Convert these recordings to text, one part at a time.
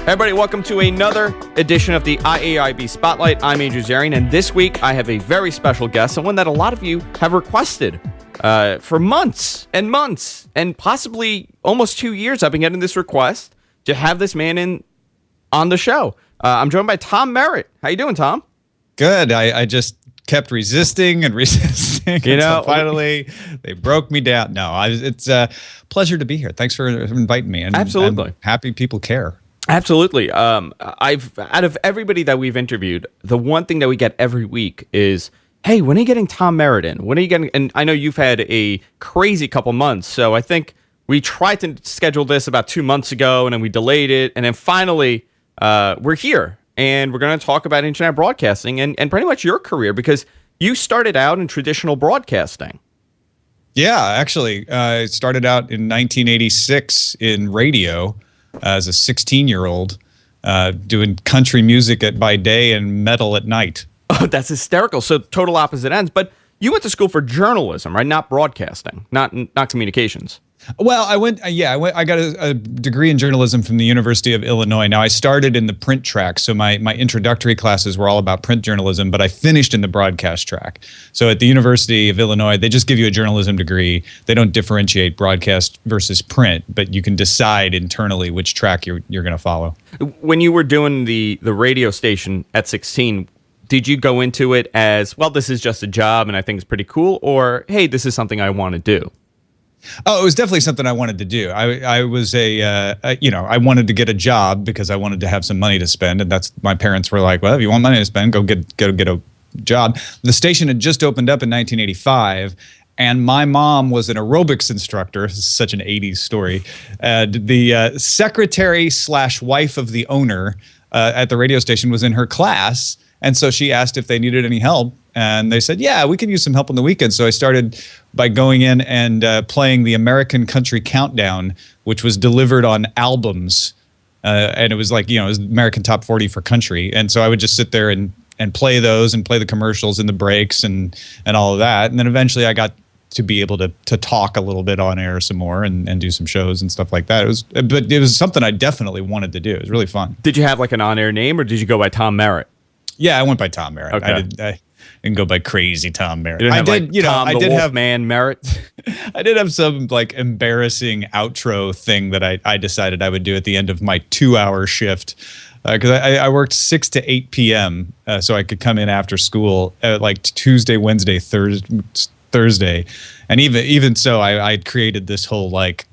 Everybody, welcome to another edition of the IAIB Spotlight. I'm Andrew Zarian, and this week I have a very special guest, someone that a lot of you have requested for months and months, and possibly almost 2 years. I've been getting this request to have this man on the show. I'm joined by Tom Merritt. How you doing, Tom? Good. I just kept resisting and resisting. So finally they broke me down. No, it's a pleasure to be here. Thanks for inviting me. And absolutely. I'm happy people care. Absolutely. I've out of everybody that we've interviewed, the one thing that we get every week is, hey, when are you getting Tom Merritt in? When are you getting? And I know you've had a crazy couple months, so I think we tried to schedule this about 2 months ago, and then we delayed it, and then finally we're here, and we're going to talk about internet broadcasting and pretty much your career, because you started out in traditional broadcasting. Yeah, actually, I started out in 1986 in radio. As a 16-year-old, doing country music by day and metal at night. Oh, that's hysterical. So total opposite ends. But you went to school for journalism, right? Not broadcasting, not communications. Well, I got a degree in journalism from the University of Illinois. Now, I started in the print track, so my introductory classes were all about print journalism, but I finished in the broadcast track. So at the University of Illinois, they just give you a journalism degree. They don't differentiate broadcast versus print, but you can decide internally which track you're going to follow. When you were doing the radio station at 16, did you go into it as, well, this is just a job and I think it's pretty cool, or, hey, this is something I want to do? Oh, it was definitely something I wanted to do. I was I wanted to get a job because I wanted to have some money to spend, and that's my parents were like, well, if you want money to spend, go get a job. The station had just opened up in 1985, and my mom was an aerobics instructor. This is such an 80s story. The secretary/wife of the owner at the radio station was in her class, and so she asked if they needed any help. And they said, yeah, we could use some help on the weekend. So I started by going in and playing the American Country Countdown, which was delivered on albums. And it was like, it was American Top 40 for country. And so I would just sit there and play those and play the commercials and the breaks and all of that. And then eventually I got to be able to talk a little bit on air some more and do some shows and stuff like that. But it was something I definitely wanted to do. It was really fun. Did you have like an on-air name, or did you go by Tom Merritt? Yeah, I went by Tom Merritt. Okay. I didn't go by crazy Tom Merritt. I did, like, Tom, I did have man Merritt. I did have some like embarrassing outro thing that I decided I would do at the end of my 2-hour shift, because I worked 6 to 8 p.m. So I could come in after school like Tuesday, Wednesday, Thursday, and even so, I created this whole like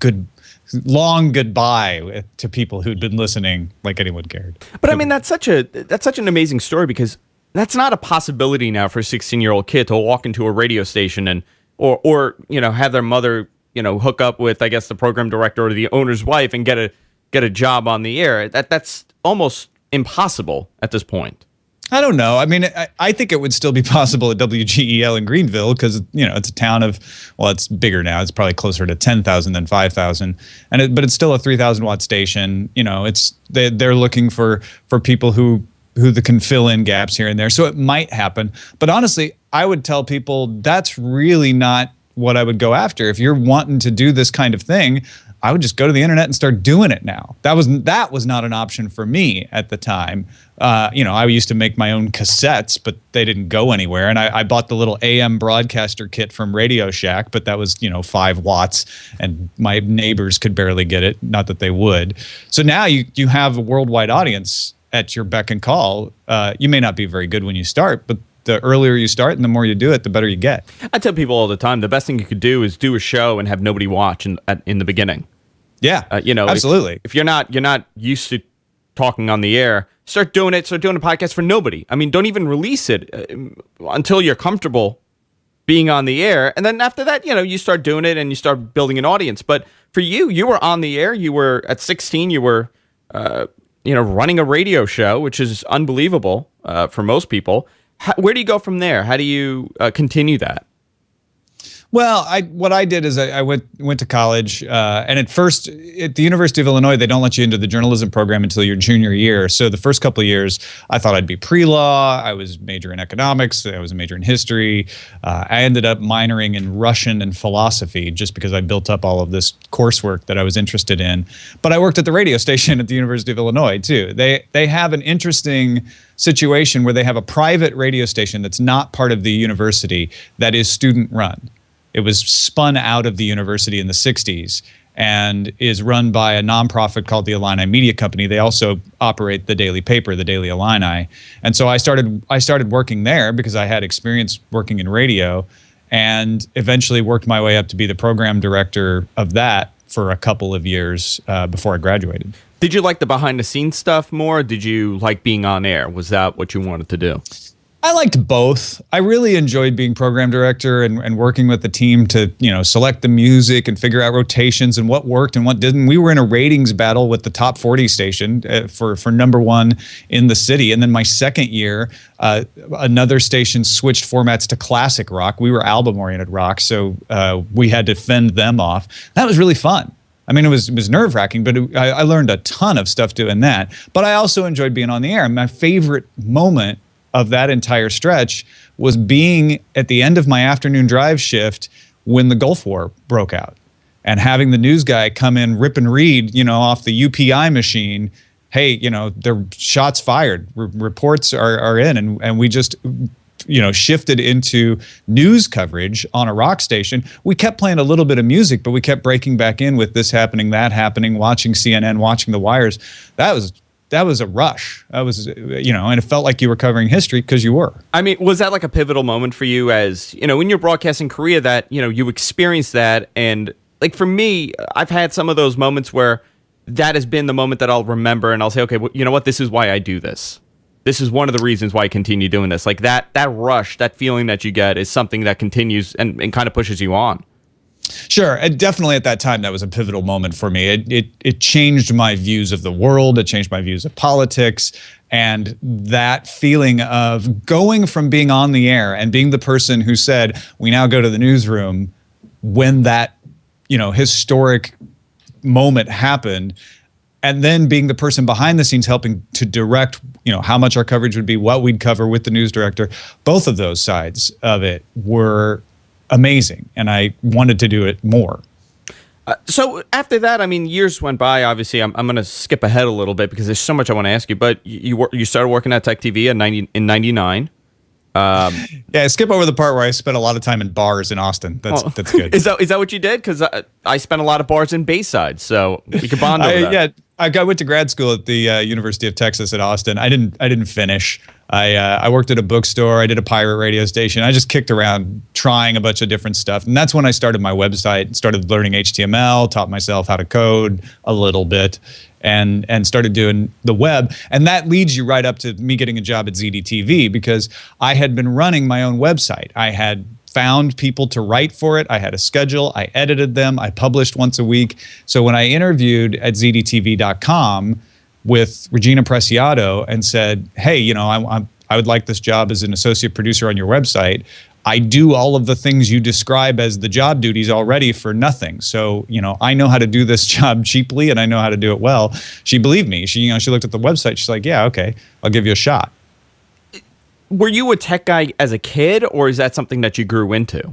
long goodbye to people who'd been listening, like anyone cared. But I mean, that's such an amazing story, because that's not a possibility now for a 16-year-old kid to walk into a radio station and or have their mother hook up with, I guess, the program director or the owner's wife and get a job on the air. That's almost impossible at this point. I don't know. I mean, I think it would still be possible at WGEL in Greenville, because it's a town of, well, it's bigger now. It's probably closer to 10,000 than 5,000, but it's still a 3,000 watt station. They're looking for people who can fill in gaps here and there. So it might happen. But honestly, I would tell people that's really not what I would go after. If you're wanting to do this kind of thing, I would just go to the internet and start doing it now. That was not an option for me at the time. I used to make my own cassettes, but they didn't go anywhere. And I bought the little AM broadcaster kit from Radio Shack, but that was 5 watts, and my neighbors could barely get it. Not that they would. So now you have a worldwide audience at your beck and call. You may not be very good when you start, but the earlier you start and the more you do it, the better you get. I tell people all the time, the best thing you could do is do a show and have nobody watch in the beginning. Yeah, absolutely. If you're not used to talking on the air, start doing a podcast for nobody. I mean, don't even release it until you're comfortable being on the air. And then after that, you start doing it and you start building an audience. But for you were on the air. You were at 16, you were, running a radio show, which is unbelievable for most people. Where do you go from there? How do you continue that? Well, what I did is I went to college, and at first at the University of Illinois, they don't let you into the journalism program until your junior year. So the first couple of years, I thought I'd be pre-law. I was major in economics. I was a major in history. I ended up minoring in Russian and philosophy just because I built up all of this coursework that I was interested in. But I worked at the radio station at the University of Illinois too. They have an interesting situation where they have a private radio station that's not part of the university that is student run. It was spun out of the university in the 60s and is run by a nonprofit called the Illini Media Company. They also operate the daily paper, the Daily Illini. And so I started working there because I had experience working in radio, and eventually worked my way up to be the program director of that for a couple of years before I graduated. Did you like the behind the scenes stuff more? Or did you like being on air? Was that what you wanted to do? I liked both. I really enjoyed being program director and working with the team to, select the music and figure out rotations and what worked and what didn't. We were in a ratings battle with the top 40 station for number one in the city. And then my second year, another station switched formats to classic rock. We were album-oriented rock, so we had to fend them off. That was really fun. I mean, it was nerve-wracking, but I learned a ton of stuff doing that. But I also enjoyed being on the air. My favorite moment of that entire stretch was being at the end of my afternoon drive shift when the Gulf War broke out, and having the news guy come in, rip and read, off the UPI machine. Hey, there are shots fired, reports are in, and we just, shifted into news coverage on a rock station. We kept playing a little bit of music, but we kept breaking back in with this happening, that happening, watching CNN, watching the wires. That was a rush. That was, and it felt like you were covering history because you were. I mean, was that like a pivotal moment for you as, in your broadcasting career that, you experienced that? And like for me, I've had some of those moments where that has been the moment that I'll remember and I'll say, okay, well, you know what? This is why I do this. This is one of the reasons why I continue doing this. Like that rush, that feeling that you get is something that continues and kind of pushes you on. Sure. And definitely at that time, that was a pivotal moment for me. It changed my views of the world. It changed my views of politics. And that feeling of going from being on the air and being the person who said, we now go to the newsroom, when that, historic moment happened, and then being the person behind the scenes helping to direct, how much our coverage would be, what we'd cover with the news director. Both of those sides of it were amazing, and I wanted to do it more. So after that, I mean, years went by. Obviously, I'm going to skip ahead a little bit because there's so much I want to ask you. But you started working at Tech TV in '99. Yeah, skip over the part where I spent a lot of time in bars in Austin. That's good. Is that what you did? Because I spent a lot of bars in Bayside, so we could bond over that. Yeah, I went to grad school at the University of Texas at Austin. I didn't finish. I worked at a bookstore. I did a pirate radio station. I just kicked around trying a bunch of different stuff. And that's when I started my website, started learning HTML, taught myself how to code a little bit, and started doing the web. And that leads you right up to me getting a job at ZDTV, because I had been running my own website. I had found people to write for it. I had a schedule. I edited them. I published once a week. So when I interviewed at ZDTV.com with Regina Preciado and said, hey, I would like this job as an associate producer on your website. I do all of the things you describe as the job duties already for nothing. So, I know how to do this job cheaply and I know how to do it well. She believed me. She looked at the website. She's like, yeah, okay, I'll give you a shot. Were you a tech guy as a kid, or is that something that you grew into?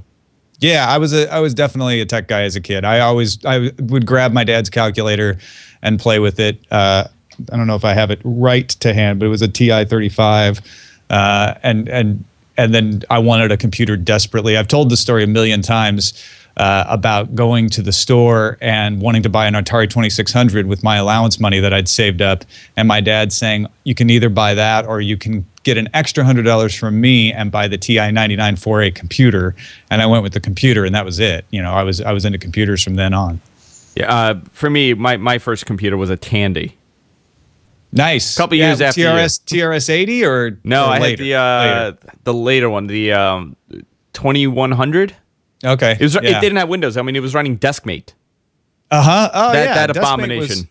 Yeah, I was definitely a tech guy as a kid. I would grab my dad's calculator and play with it. I don't know if I have it right to hand, but it was a TI-35, and then I wanted a computer desperately. I've told the story a million times about going to the store and wanting to buy an Atari 2600 with my allowance money that I'd saved up, and my dad saying, you can either buy that or you can get an extra $100 from me and buy the TI-99 4A computer. And I went with the computer, and that was it. I was into computers from then on. Yeah, for me, my first computer was a Tandy. Nice. A couple years after TRS-80 or no, or I later? had the later one, the 2100. Okay. It didn't have Windows. I mean, it was running DeskMate. Oh, that DeskMate abomination.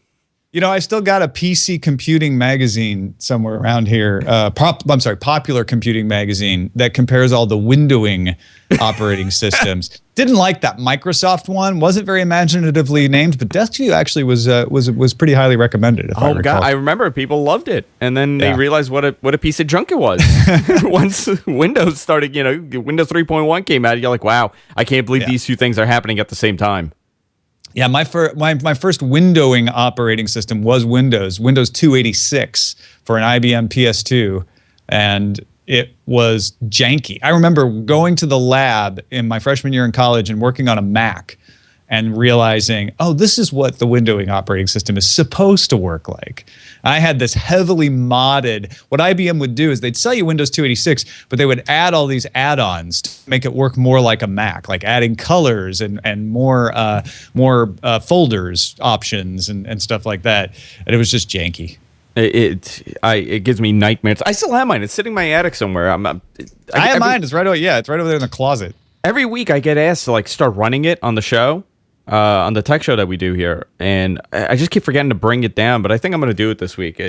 You know, I still got a PC computing magazine somewhere around here. Popular Computing magazine that compares all the windowing operating systems. Didn't like that Microsoft one. Wasn't very imaginatively named, but DeskView actually was pretty highly recommended. Oh God, I remember people loved it, and then they realized what a piece of junk it was. Once Windows started, Windows 3.1 came out, you're like, wow, I can't believe these two things are happening at the same time. Yeah, my first windowing operating system was Windows 286 for an IBM PS2, and it was janky. I remember going to the lab in my freshman year in college and working on a Mac and realizing, oh, this is what the windowing operating system is supposed to work like. I had this heavily modded, what IBM would do is they'd sell you Windows 286, but they would add all these add-ons to make it work more like a Mac, like adding colors and more folders options and stuff like that. And it was just janky. It gives me nightmares. I still have mine. It's sitting in my attic somewhere. I have mine. It's right over. Yeah, it's right over there in the closet. Every week I get asked to start running it on the show, on the tech show that we do here, and I just keep forgetting to bring it down. But I think I'm going to do it this week.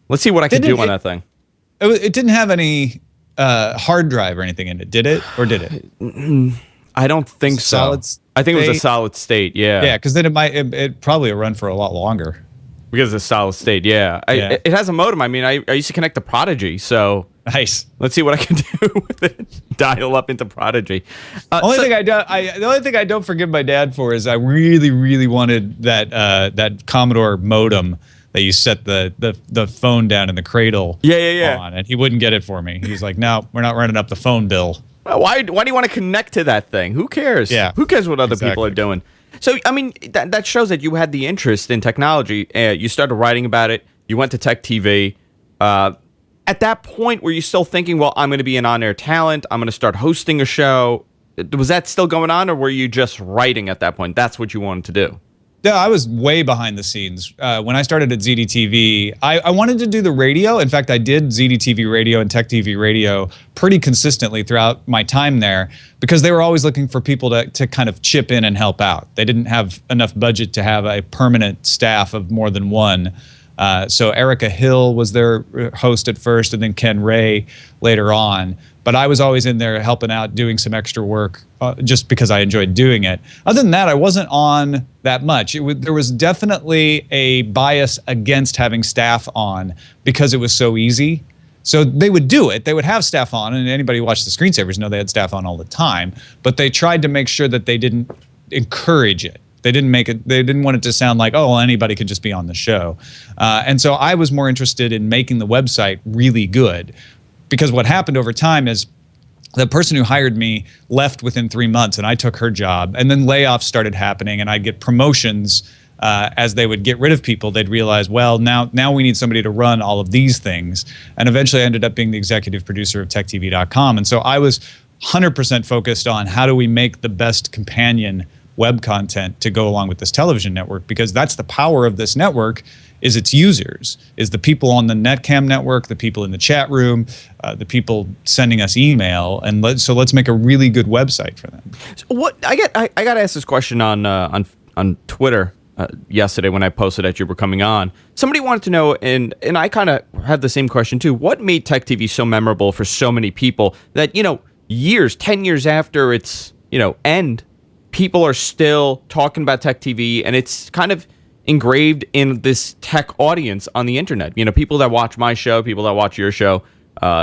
Let's see what I can do on that thing. It didn't have any hard drive or anything in it, did it? Or did it? I don't think so. I think it was a solid state. Yeah. Yeah, because then it probably will run for a lot longer. Because it's solid state, yeah. It has a modem. I mean, I used to connect to Prodigy, so nice. Let's see what I can do with it. Dial up into Prodigy. The only thing I don't forgive my dad for is I really, really wanted that Commodore modem that you set the phone down in the cradle on, and he wouldn't get it for me. He's like, no, we're not running up the phone bill. Well, why do you want to connect to that thing? Who cares? Yeah. Who cares what other people are doing? So, I mean, that shows that you had the interest in technology. You started writing about it. You went to Tech TV. At that point, were you still thinking, well, I'm going to be an on-air talent. I'm going to start hosting a show. Was that still going on, or were you just writing at that point? That's what you wanted to do. Yeah, I was way behind the scenes. When I started at ZDTV, I wanted to do the radio. In fact, I did ZDTV radio and Tech TV radio pretty consistently throughout my time there because they were always looking for people to kind of chip in and help out. They didn't have enough budget to have a permanent staff of more than one. So Erica Hill was their host at first, and then Ken Ray later on. But I was always in there helping out, doing some extra work just because I enjoyed doing it. Other than that, I wasn't on that much. There was definitely a bias against having staff on because it was so easy. So they would do it. They would have staff on, and anybody who watched the screensavers know they had staff on all the time. But they tried to make sure that they didn't encourage it. They didn't make it. They didn't want it to sound like, oh, well, anybody could just be on the show. And so I was more interested in making the website really good, because what happened over time is the person who hired me left within 3 months, and I took her job. And then layoffs started happening, and I'd get promotions as they would get rid of people. They'd realize, well, now we need somebody to run all of these things. And eventually I ended up being the executive producer of TechTV.com. And so I was 100% focused on how do we make the best companion web content to go along with this television network, because that's the power of this network, is its users, is the people on the Netcam network, the people in the chat room, the people sending us email, and let's make a really good website for them. So what I got asked this question on Twitter yesterday when I posted that you were coming on. Somebody wanted to know, and I kind of have the same question too. What made Tech TV so memorable for so many people that 10 years after its end, people are still talking about Tech TV, and it's kind of engraved in this tech audience on the internet. People that watch my show, people that watch your show,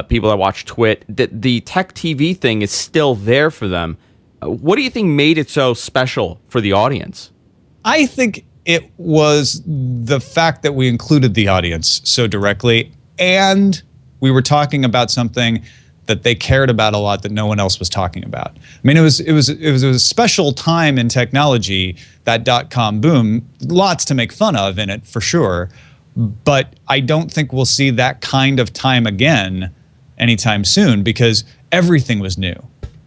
people that watch Twit. The Tech TV thing is still there for them. What do you think made it so special for the audience? I think it was the fact that we included the audience so directly, and we were talking about something that they cared about a lot that no one else was talking about. I mean, it was a special time in technology, that .com boom. Lots to make fun of in it, for sure. But I don't think we'll see that kind of time again anytime soon, because everything was new.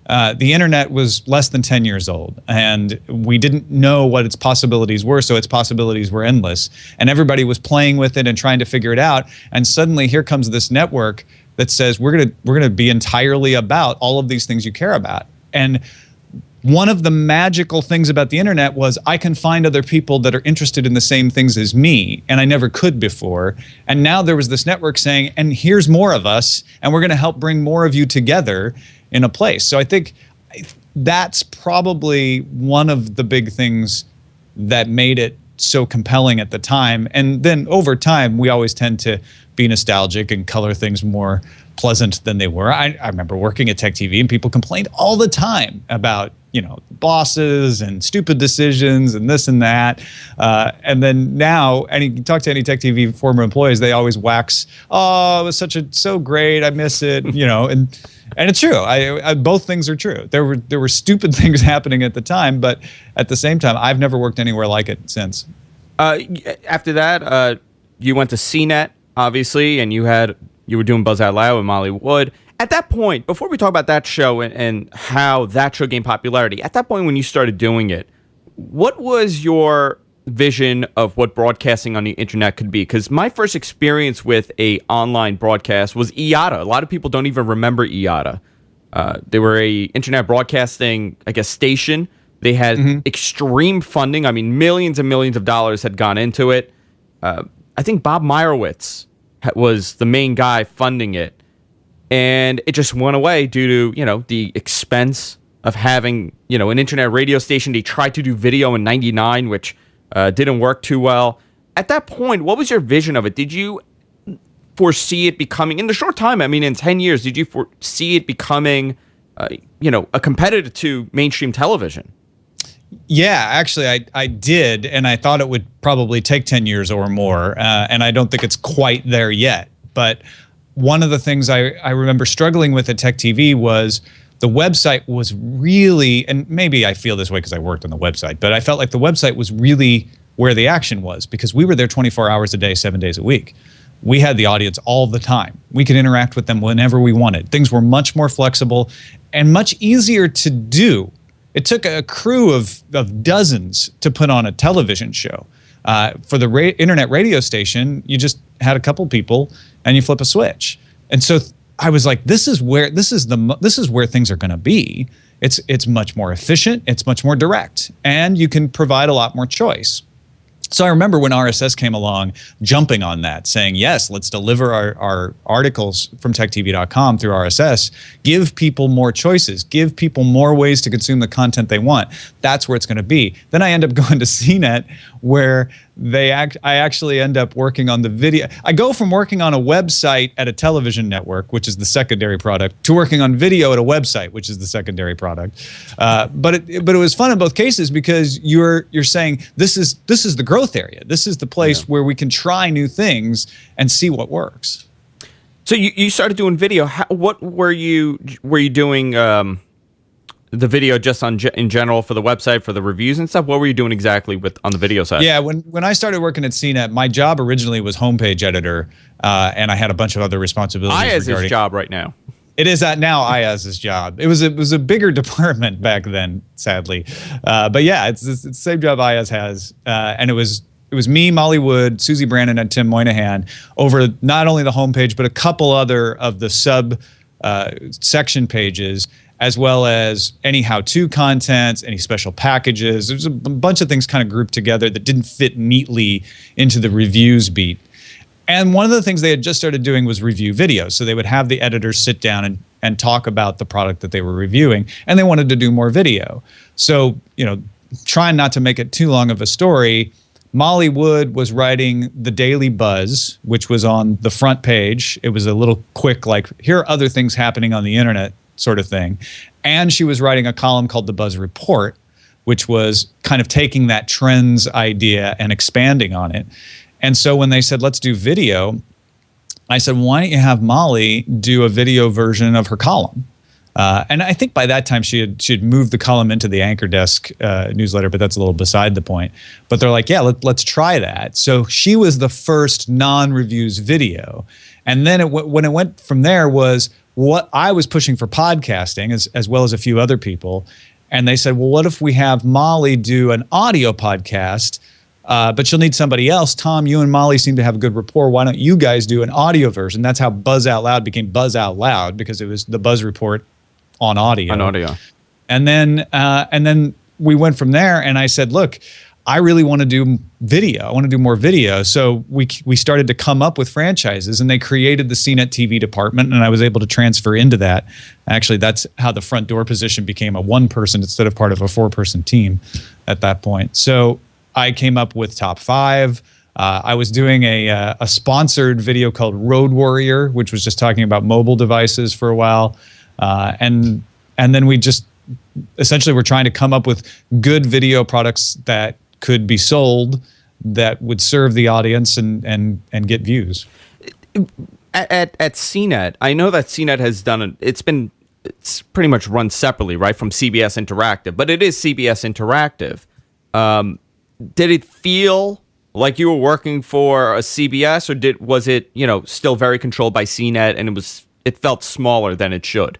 The internet was less than 10 years old, and we didn't know what its possibilities were, so its possibilities were endless. And everybody was playing with it and trying to figure it out. And suddenly here comes this network that says we're gonna be entirely about all of these things you care about. And one of the magical things about the internet was I can find other people that are interested in the same things as me, and I never could before. And now there was this network saying, and here's more of us, and we're going to help bring more of you together in a place. So I think that's probably one of the big things that made it so compelling at the time. And then over time, we always tend to be nostalgic and color things more pleasant than they were. I remember working at Tech TV and people complained all the time about, bosses and stupid decisions and this and that. And then now, you talk to any Tech TV former employees, they always wax, oh, it was so great, I miss it, and it's true. I both things are true. There were stupid things happening at the time, but at the same time, I've never worked anywhere like it since. After that, you went to CNET, obviously, and you were doing Buzz Out Loud with Molly Wood. At that point, before we talk about that show and how that show gained popularity, at that point when you started doing it, what was your vision of what broadcasting on the internet could be? Because my first experience with a online broadcast was IATA. A lot of people don't even remember IATA. They were a internet broadcasting, station. They had extreme funding. I mean, millions and millions of dollars had gone into it. I think Bob Meyerowitz was the main guy funding it. And it just went away due to, the expense of having, an internet radio station. They tried to do video in '99, which didn't work too well. At that point, what was your vision of it? Did you foresee it becoming, in the short time, in 10 years, did you foresee it becoming, a competitor to mainstream television? Yeah, actually, I did, and I thought it would probably take 10 years or more, and I don't think it's quite there yet. But one of the things I remember struggling with at Tech TV was the website was really, and maybe I feel this way because I worked on the website, but I felt like the website was really where the action was because we were there 24 hours a day, 7 days a week. We had the audience all the time. We could interact with them whenever we wanted. Things were much more flexible and much easier to do. It took a crew of dozens to put on a television show. For the internet radio station, you just had a couple people and you flip a switch. And so I was like, this is where things are going to be. It's much more efficient. It's much more direct, and you can provide a lot more choice. So I remember when RSS came along, jumping on that, saying, yes, let's deliver our articles from techtv.com through RSS, give people more choices, give people more ways to consume the content they want. That's where it's going to be. Then I end up going to CNET, where I actually end up working on the video. I go from working on a website at a television network, which is the secondary product, to working on video at a website, which is the secondary product. But it was fun in both cases because you're saying this is the growth area. This is the place where we can try new things and see what works. So you started doing video. What were you doing? The video just in general for the website, for the reviews and stuff? What were you doing exactly on the video side? Yeah, when I started working at CNET, my job originally was homepage editor, and I had a bunch of other responsibilities. IAIB's job right now. It is now IAIB's job. It was a bigger department back then, sadly. But yeah, it's the same job IAIB has, and it was me, Molly Wood, Susie Brandon, and Tim Moynihan over not only the homepage but a couple other of the sub section pages, as well as any how-to content, any special packages. There's a bunch of things kind of grouped together that didn't fit neatly into the reviews beat. And one of the things they had just started doing was review videos. So they would have the editors sit down and talk about the product that they were reviewing, and they wanted to do more video. So, trying not to make it too long of a story, Molly Wood was writing the Daily Buzz, which was on the front page. It was a little quick, like, here are other things happening on the internet sort of thing. And she was writing a column called The Buzz Report, which was kind of taking that trends idea and expanding on it. And so when they said, let's do video, I said, why don't you have Molly do a video version of her column? And I think by that time she had moved the column into the Anchor Desk newsletter, but that's a little beside the point. But they're like, yeah, let's try that. So she was the first non-reviews video. And then when it went from there was what I was pushing for podcasting as well as a few other people. And they said, well, what if we have Molly do an audio podcast, but she'll need somebody else. Tom, you and Molly seem to have a good rapport. Why don't you guys do an audio version? That's how Buzz Out Loud became Buzz Out Loud, because it was the Buzz Report on audio. On audio. And then we went from there, and I said, look, I really want to do video. I want to do more video. So we started to come up with franchises, and they created the CNET TV department, and I was able to transfer into that. Actually, that's how the front door position became a one-person instead of part of a four-person team at that point. So I came up with Top 5. I was doing a sponsored video called Road Warrior, which was just talking about mobile devices for a while. And then we just essentially were trying to come up with good video products that could be sold that would serve the audience and get views. At CNET, I know that CNET has done it's pretty much run separately, right, from CBS Interactive, but it is CBS Interactive. Did it feel like you were working for a CBS, or was it still very controlled by CNET, and it felt smaller than it should?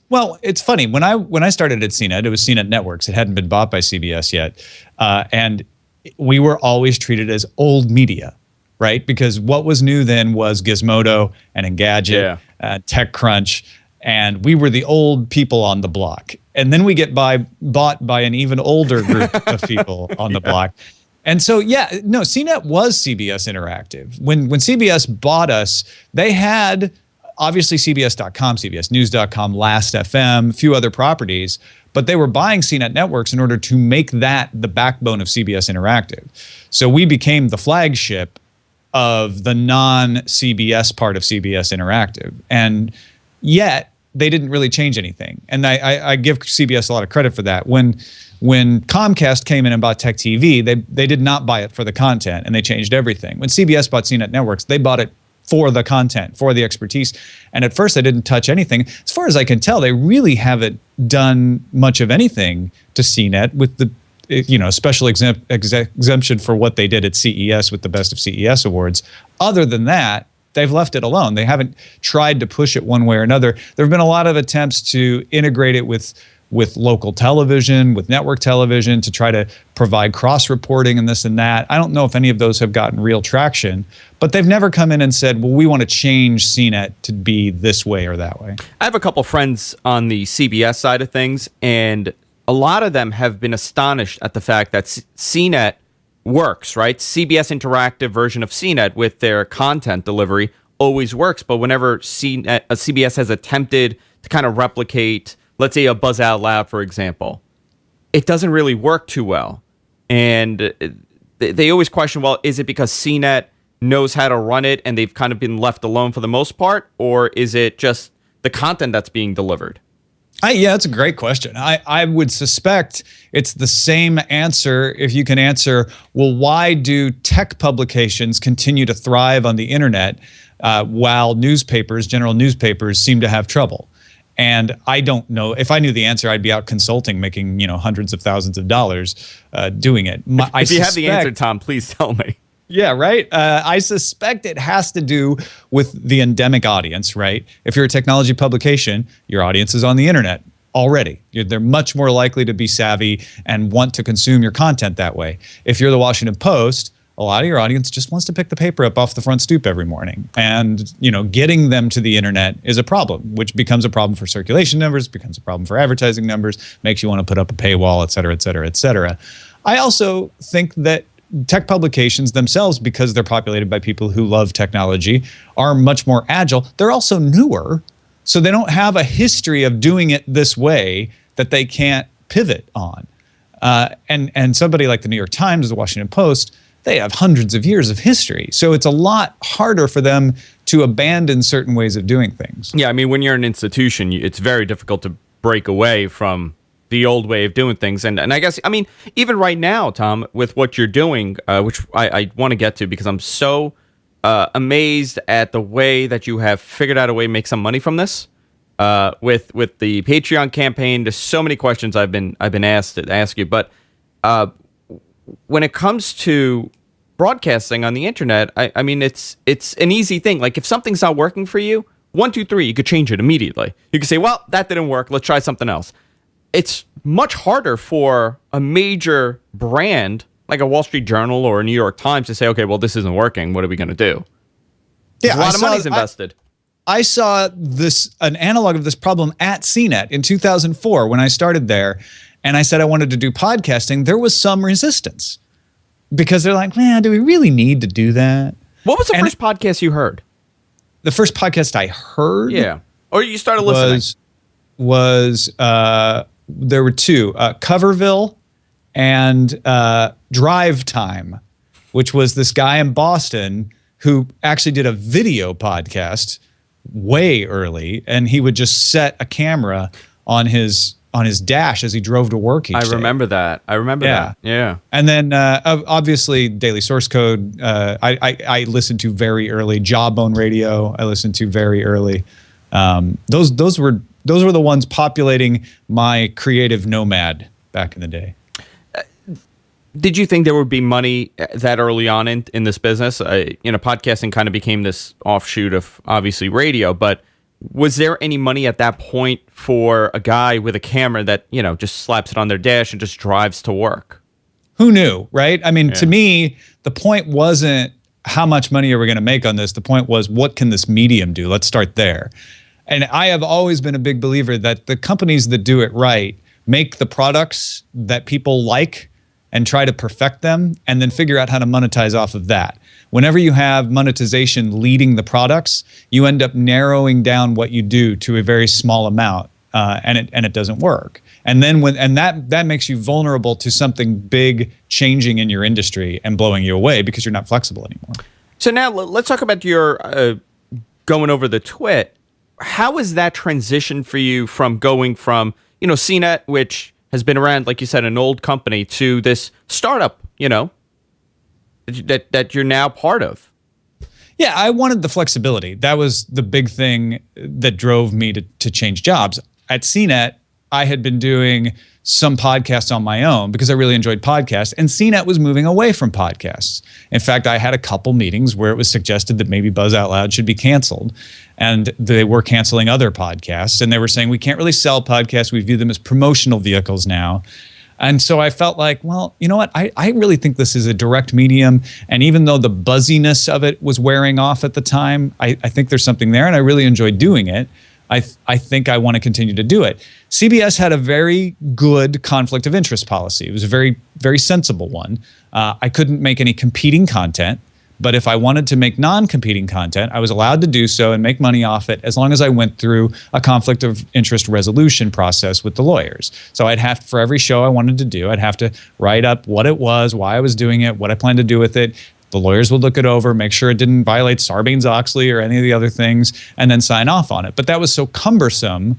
Well, it's funny. When I started at CNET, it was CNET Networks. It hadn't been bought by CBS yet. And we were always treated as old media, right? Because what was new then was Gizmodo and Engadget, TechCrunch, and we were the old people on the block. And then we get bought by an even older group of people on the block. And so, CNET was CBS Interactive. When CBS bought us, they had obviously CBS.com, CBSNews.com, Last.fm, a few other properties, but they were buying CNET Networks in order to make that the backbone of CBS Interactive. So we became the flagship of the non-CBS part of CBS Interactive. And yet, they didn't really change anything. And I give CBS a lot of credit for that. When Comcast came in and bought Tech TV, they did not buy it for the content, and they changed everything. When CBS bought CNET Networks, they bought it for the content, for the expertise. And at first, they didn't touch anything. As far as I can tell, they really haven't done much of anything to CNET, with the special exemption for what they did at CES with the Best of CES awards. Other than that, they've left it alone. They haven't tried to push it one way or another. There have been a lot of attempts to integrate it with local television, with network television, to try to provide cross-reporting and this and that. I don't know if any of those have gotten real traction, but they've never come in and said, well, we want to change CNET to be this way or that way. I have a couple friends on the CBS side of things, and a lot of them have been astonished at the fact that CNET works, right? CBS Interactive version of CNET with their content delivery always works, but whenever CBS has attempted to kind of replicate, let's say, a Buzz Out Loud, for example, it doesn't really work too well. And they always question, well, is it because CNET knows how to run it and they've kind of been left alone for the most part? Or is it just the content that's being delivered? That's a great question. I would suspect it's the same answer if you can answer, well, why do tech publications continue to thrive on the internet while general newspapers, seem to have trouble? And I don't know. If I knew the answer, I'd be out consulting, making hundreds of thousands of dollars doing it. If you have the answer, Tom, please tell me. Yeah, right. I suspect it has to do with the endemic audience, right? If you're a technology publication, your audience is on the internet already. They're much more likely to be savvy and want to consume your content that way. If you're the Washington Post, a lot of your audience just wants to pick the paper up off the front stoop every morning. And, getting them to the internet is a problem, which becomes a problem for circulation numbers, becomes a problem for advertising numbers, makes you want to put up a paywall, et cetera, et cetera, et cetera. I also think that tech publications themselves, because they're populated by people who love technology, are much more agile. They're also newer, so they don't have a history of doing it this way that they can't pivot on. And somebody like the New York Times, the Washington Post, they have hundreds of years of history. So it's a lot harder for them to abandon certain ways of doing things. Yeah, I mean, when you're an institution, it's very difficult to break away from the old way of doing things. And I guess, I mean, even right now, Tom, with what you're doing, which I want to get to because I'm so amazed at the way that you have figured out a way to make some money from this. With the Patreon campaign, there's so many questions I've been asked to ask you. But when it comes to broadcasting on the internet, I mean, it's an easy thing. Like if something's not working for you, 1, 2, 3, you could change it immediately. You could say, well, that didn't work. Let's try something else. It's much harder for a major brand like a Wall Street Journal or a New York Times to say, okay, well, this isn't working. What are we going to do? Yeah, a lot of money's invested. I saw an analog of this problem at CNET in 2004 when I started there, and I said I wanted to do podcasting. There was some resistance because they're like, man, do we really need to do that? What was the first podcast you heard? The first podcast I heard, yeah, or you started listening, was there were two, Coverville and Drive Time, which was this guy in Boston who actually did a video podcast way early, and he would just set a camera on his dash as he drove to work each day. I remember that. Yeah. And then obviously Daily Source Code. I listened to very early. Jawbone Radio. I listened to very early. Those were the ones populating my creative nomad back in the day. Did you think there would be money that early on in this business? Podcasting kind of became this offshoot of obviously radio, but was there any money at that point for a guy with a camera that, just slaps it on their dash and just drives to work? Who knew, right? I mean, to me, the point wasn't how much money are we going to make on this? The point was, what can this medium do? Let's start there. And I have always been a big believer that the companies that do it right make the products that people like and try to perfect them, and then figure out how to monetize off of that. Whenever you have monetization leading the products, you end up narrowing down what you do to a very small amount, and it doesn't work. And then that makes you vulnerable to something big changing in your industry and blowing you away because you're not flexible anymore. So now let's talk about your going over the twit. How is that transition for you from going from CNET, which has been around, like you said, an old company, to this startup, that you're now part of? Yeah, I wanted the flexibility. That was the big thing that drove me to change jobs. At CNET, I had been doing some podcasts on my own because I really enjoyed podcasts, and CNET was moving away from podcasts. In fact, I had a couple meetings where it was suggested that maybe Buzz Out Loud should be canceled, and they were canceling other podcasts, and they were saying, we can't really sell podcasts. We view them as promotional vehicles now. And so I felt like, well, you know what? I really think this is a direct medium, and even though the buzziness of it was wearing off at the time, I think there's something there, and I really enjoyed doing it. I think I want to continue to do it. CBS had a very good conflict of interest policy. It was a very, very sensible one. I couldn't make any competing content, but if I wanted to make non-competing content, I was allowed to do so and make money off it as long as I went through a conflict of interest resolution process with the lawyers. So for every show I wanted to do, I'd have to write up what it was, why I was doing it, what I planned to do with it. The lawyers would look it over, make sure it didn't violate Sarbanes-Oxley or any of the other things, and then sign off on it. But that was so cumbersome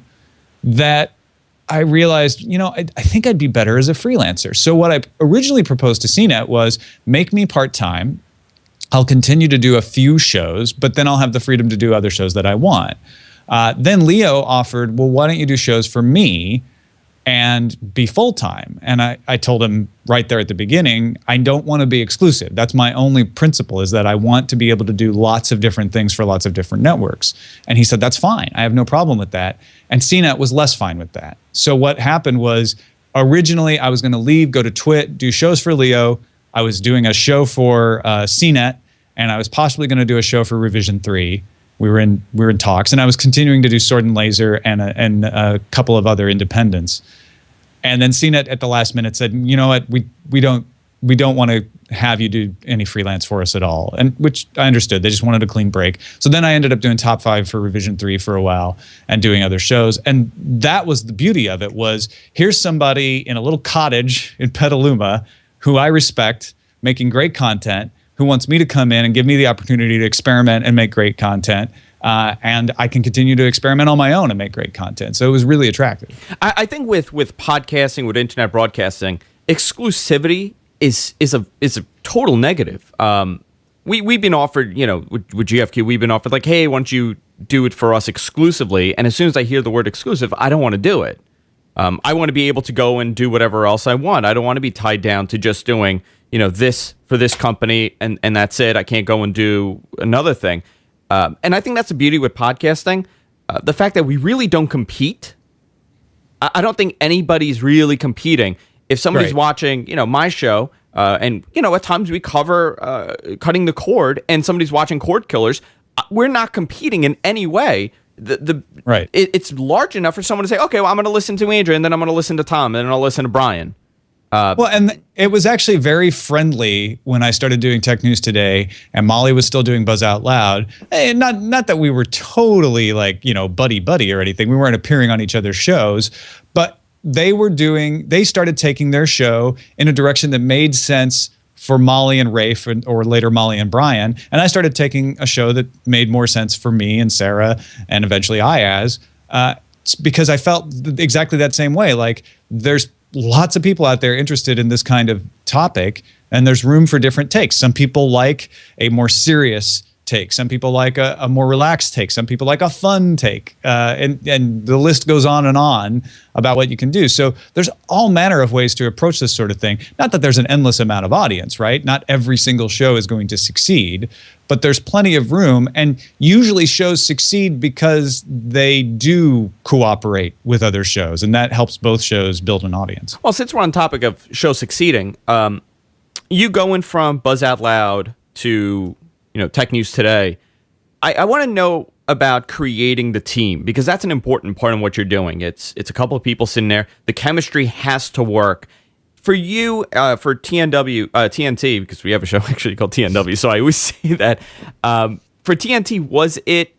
that I realized, I think I'd be better as a freelancer. So what I originally proposed to CNET was make me part-time. I'll continue to do a few shows, but then I'll have the freedom to do other shows that I want. Then Leo offered, well, why don't you do shows for me and be full-time? And I told him right there at the beginning, I don't want to be exclusive. That's my only principle, is that I want to be able to do lots of different things for lots of different networks. And he said, that's fine. I have no problem with that. And CNET was less fine with that. So what happened was, originally I was going to leave, go to Twit, do shows for Leo. I was doing a show for CNET, and I was possibly going to do a show for Revision 3. We were in talks, and I was continuing to do Sword and Laser and a couple of other independents. And then CNET at the last minute said, you know what, we don't want to have you do any freelance for us at all, and which I understood. They just wanted a clean break. So then I ended up doing Top 5 for Revision 3 for a while and doing other shows. And that was the beauty of it, was here's somebody in a little cottage in Petaluma who I respect, making great content, who wants me to come in and give me the opportunity to experiment and make great content. And I can continue to experiment on my own and make great content. So it was really attractive. I think with podcasting, with internet broadcasting, exclusivity is a total negative. We've been offered, with GFQ, we've been offered like, hey, why don't you do it for us exclusively? And as soon as I hear the word exclusive, I don't want to do it. I want to be able to go and do whatever else I want. I don't want to be tied down to just doing, this for this company and that's it. I can't go and do another thing. And I think that's the beauty with podcasting. The fact that we really don't compete. I don't think anybody's really competing. If somebody's watching, my show, and, at times we cover Cutting the Cord, and somebody's watching Cordkillers, we're not competing in any way. Right. It's large enough for someone to say, okay, well, I'm going to listen to Andrew, and then I'm going to listen to Tom, and then I'll listen to Brian. Well, and it was actually very friendly when I started doing Tech News Today, and Molly was still doing Buzz Out Loud. And not that we were totally like, buddy or anything. We weren't appearing on each other's shows, but they started taking their show in a direction that made sense for Molly and Rafe, or later Molly and Brian. And I started taking a show that made more sense for me and Sarah, and eventually IAS, because I felt exactly that same way. Like, there's lots of people out there interested in this kind of topic, and there's room for different takes. Some people like a more serious take. Some people like a more relaxed take. Some people like a fun take. And the list goes on and on about what you can do. So there's all manner of ways to approach this sort of thing. Not that there's an endless amount of audience, right? Not every single show is going to succeed, but there's plenty of room. And usually shows succeed because they do cooperate with other shows, and that helps both shows build an audience. Well, since we're on topic of shows succeeding, you going from Buzz Out Loud to Tech News Today, I want to know about creating the team, because that's an important part of what you're doing. It's a couple of people sitting there. The chemistry has to work. For you, for TNT, because we have a show actually called TNW, so I always say that. For TNT,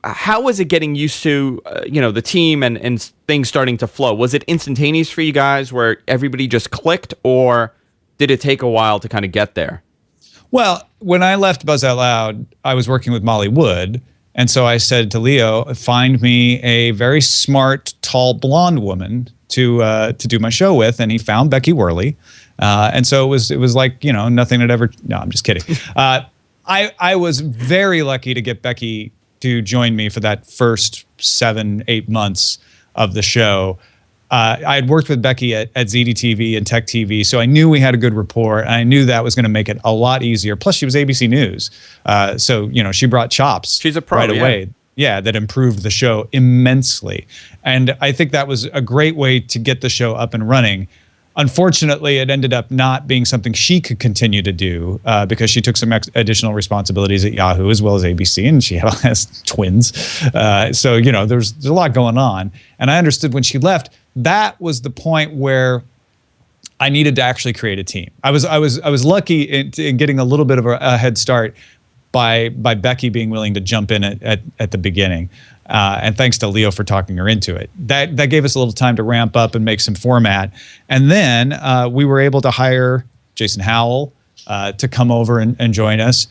how was it getting used to the team and things starting to flow? Was it instantaneous for you guys, where everybody just clicked, or did it take a while to kind of get there? Well, when I left Buzz Out Loud, I was working with Molly Wood. And so I said to Leo, find me a very smart, tall, blonde woman to do my show with. And he found Becky Worley. And so it was like, nothing had ever, no, I'm just kidding. I was very lucky to get Becky to join me for that first 7-8 months of the show. I had worked with Becky at ZDTV and Tech TV, so I knew we had a good rapport, and I knew that was going to make it a lot easier. Plus, she was ABC News, so she brought chops. She's a pro, right away. Yeah, that improved the show immensely, and I think that was a great way to get the show up and running. Unfortunately, it ended up not being something she could continue to do because she took some additional responsibilities at Yahoo as well as ABC, and she has twins. So there's a lot going on, and I understood when she left. That was the point where I needed to actually create a team. I was lucky in getting a little bit of a head start by Becky being willing to jump in at the beginning, and thanks to Leo for talking her into it. That gave us a little time to ramp up and make some format, and then we were able to hire Jason Howell to come over and join us.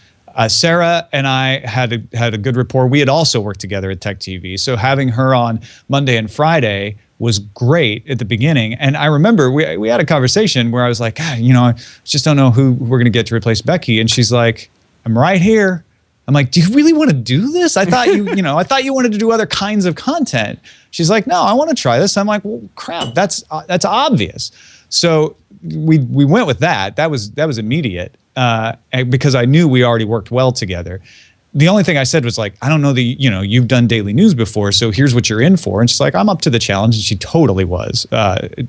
Sarah and I had a good rapport. We had also worked together at Tech TV, so having her on Monday and Friday was great at the beginning. And I remember we had a conversation where I was like, God, I just don't know who we're going to get to replace Becky. And she's like, I'm right here. I'm like, do you really want to do this? I thought I thought you wanted to do other kinds of content. She's like, no, I want to try this. I'm like, well, crap, that's obvious. So we went with that. That was immediate because I knew we already worked well together. The only thing I said was like, I don't know that you've done daily news before, so here's what you're in for. And she's like, I'm up to the challenge, and she totally was.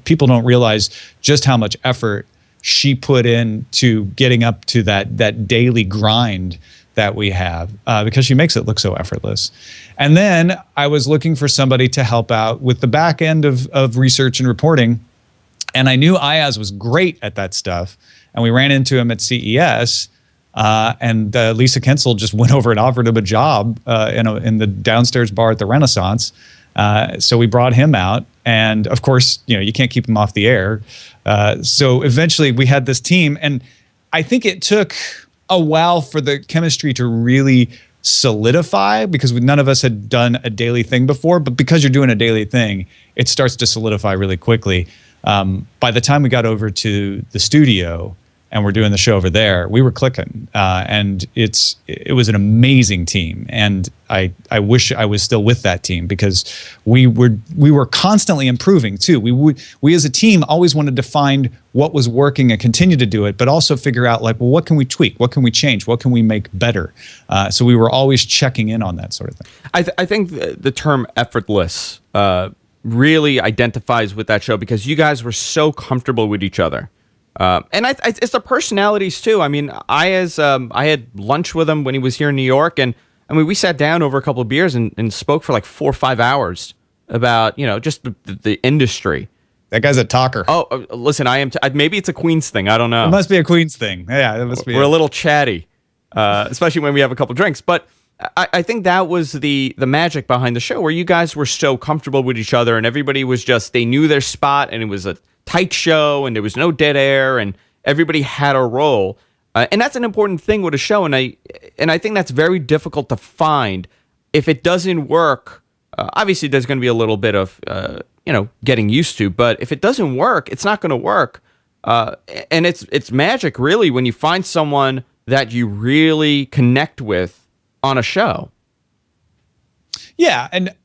People don't realize just how much effort she put into getting up to that daily grind that we have, because she makes it look so effortless. And then I was looking for somebody to help out with the back end of research and reporting, and I knew Ayaz was great at that stuff. And we ran into him at CES. And Lisa Kensel just went over and offered him a job in the downstairs bar at the Renaissance. So we brought him out, and of course, you can't keep him off the air. So eventually, we had this team, and I think it took a while for the chemistry to really solidify because none of us had done a daily thing before. But because you're doing a daily thing, it starts to solidify really quickly. By the time we got over to the studio and we're doing the show over there, we were clicking, and it was an amazing team. And I wish I was still with that team because we were constantly improving too. We as a team always wanted to find what was working and continue to do it, but also figure out like, well, what can we tweak? What can we change? What can we make better? So we were always checking in on that sort of thing. I think the term effortless really identifies with that show because you guys were so comfortable with each other. And it's the personalities too. I mean, I had lunch with him when he was here in New York, and I mean, we sat down over a couple of beers and spoke for like 4 or 5 hours about, just the industry. That guy's a talker. Oh, listen, I am. Maybe it's a Queens thing. I don't know. It must be a Queens thing. Yeah, it must be. We're a little chatty, especially when we have a couple drinks. But I think that was the magic behind the show, where you guys were so comfortable with each other, and everybody was they knew their spot, and it was a tight show, and there was no dead air, and everybody had a role. And that's an important thing with a show, and I think that's very difficult to find. If it doesn't work, obviously there's going to be a little bit of getting used to, but if it doesn't work, it's not going to work. And it's magic, really, when you find someone that you really connect with on a show. Yeah, and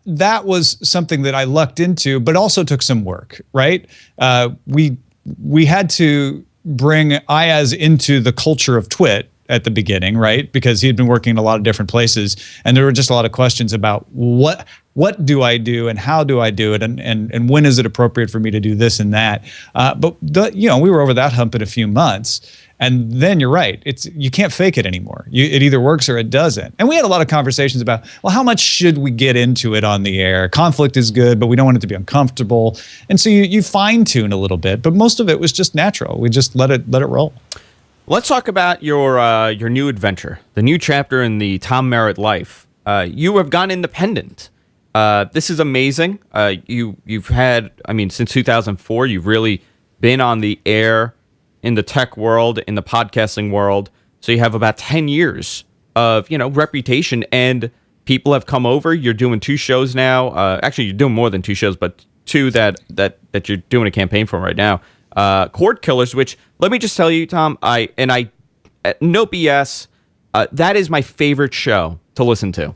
that was something that I lucked into, but also took some work, right? We had to bring Ayaz into the culture of Twit at the beginning, right? Because he had been working in a lot of different places, and there were just a lot of questions about what do I do and how do I do it, and when is it appropriate for me to do this and that. But we were over that hump in a few months, and then you're right. You can't fake it anymore. It either works or it doesn't. And we had a lot of conversations about, well, how much should we get into it on the air? Conflict is good, but we don't want it to be uncomfortable. And so you fine tune a little bit, but most of it was just natural. We just let it roll. Let's talk about your new adventure, the new chapter in the Tom Merritt life. You have gone independent. This is amazing. You've had, since 2004, you've really been on the air in the tech world, in the podcasting world. So you have about 10 years of, reputation, and people have come over. You're doing 2 shows now. Actually, you're doing more than 2 shows, but 2 that you're doing a campaign for right now. Cordkillers, which, let me just tell you, Tom, no BS, that is my favorite show to listen to.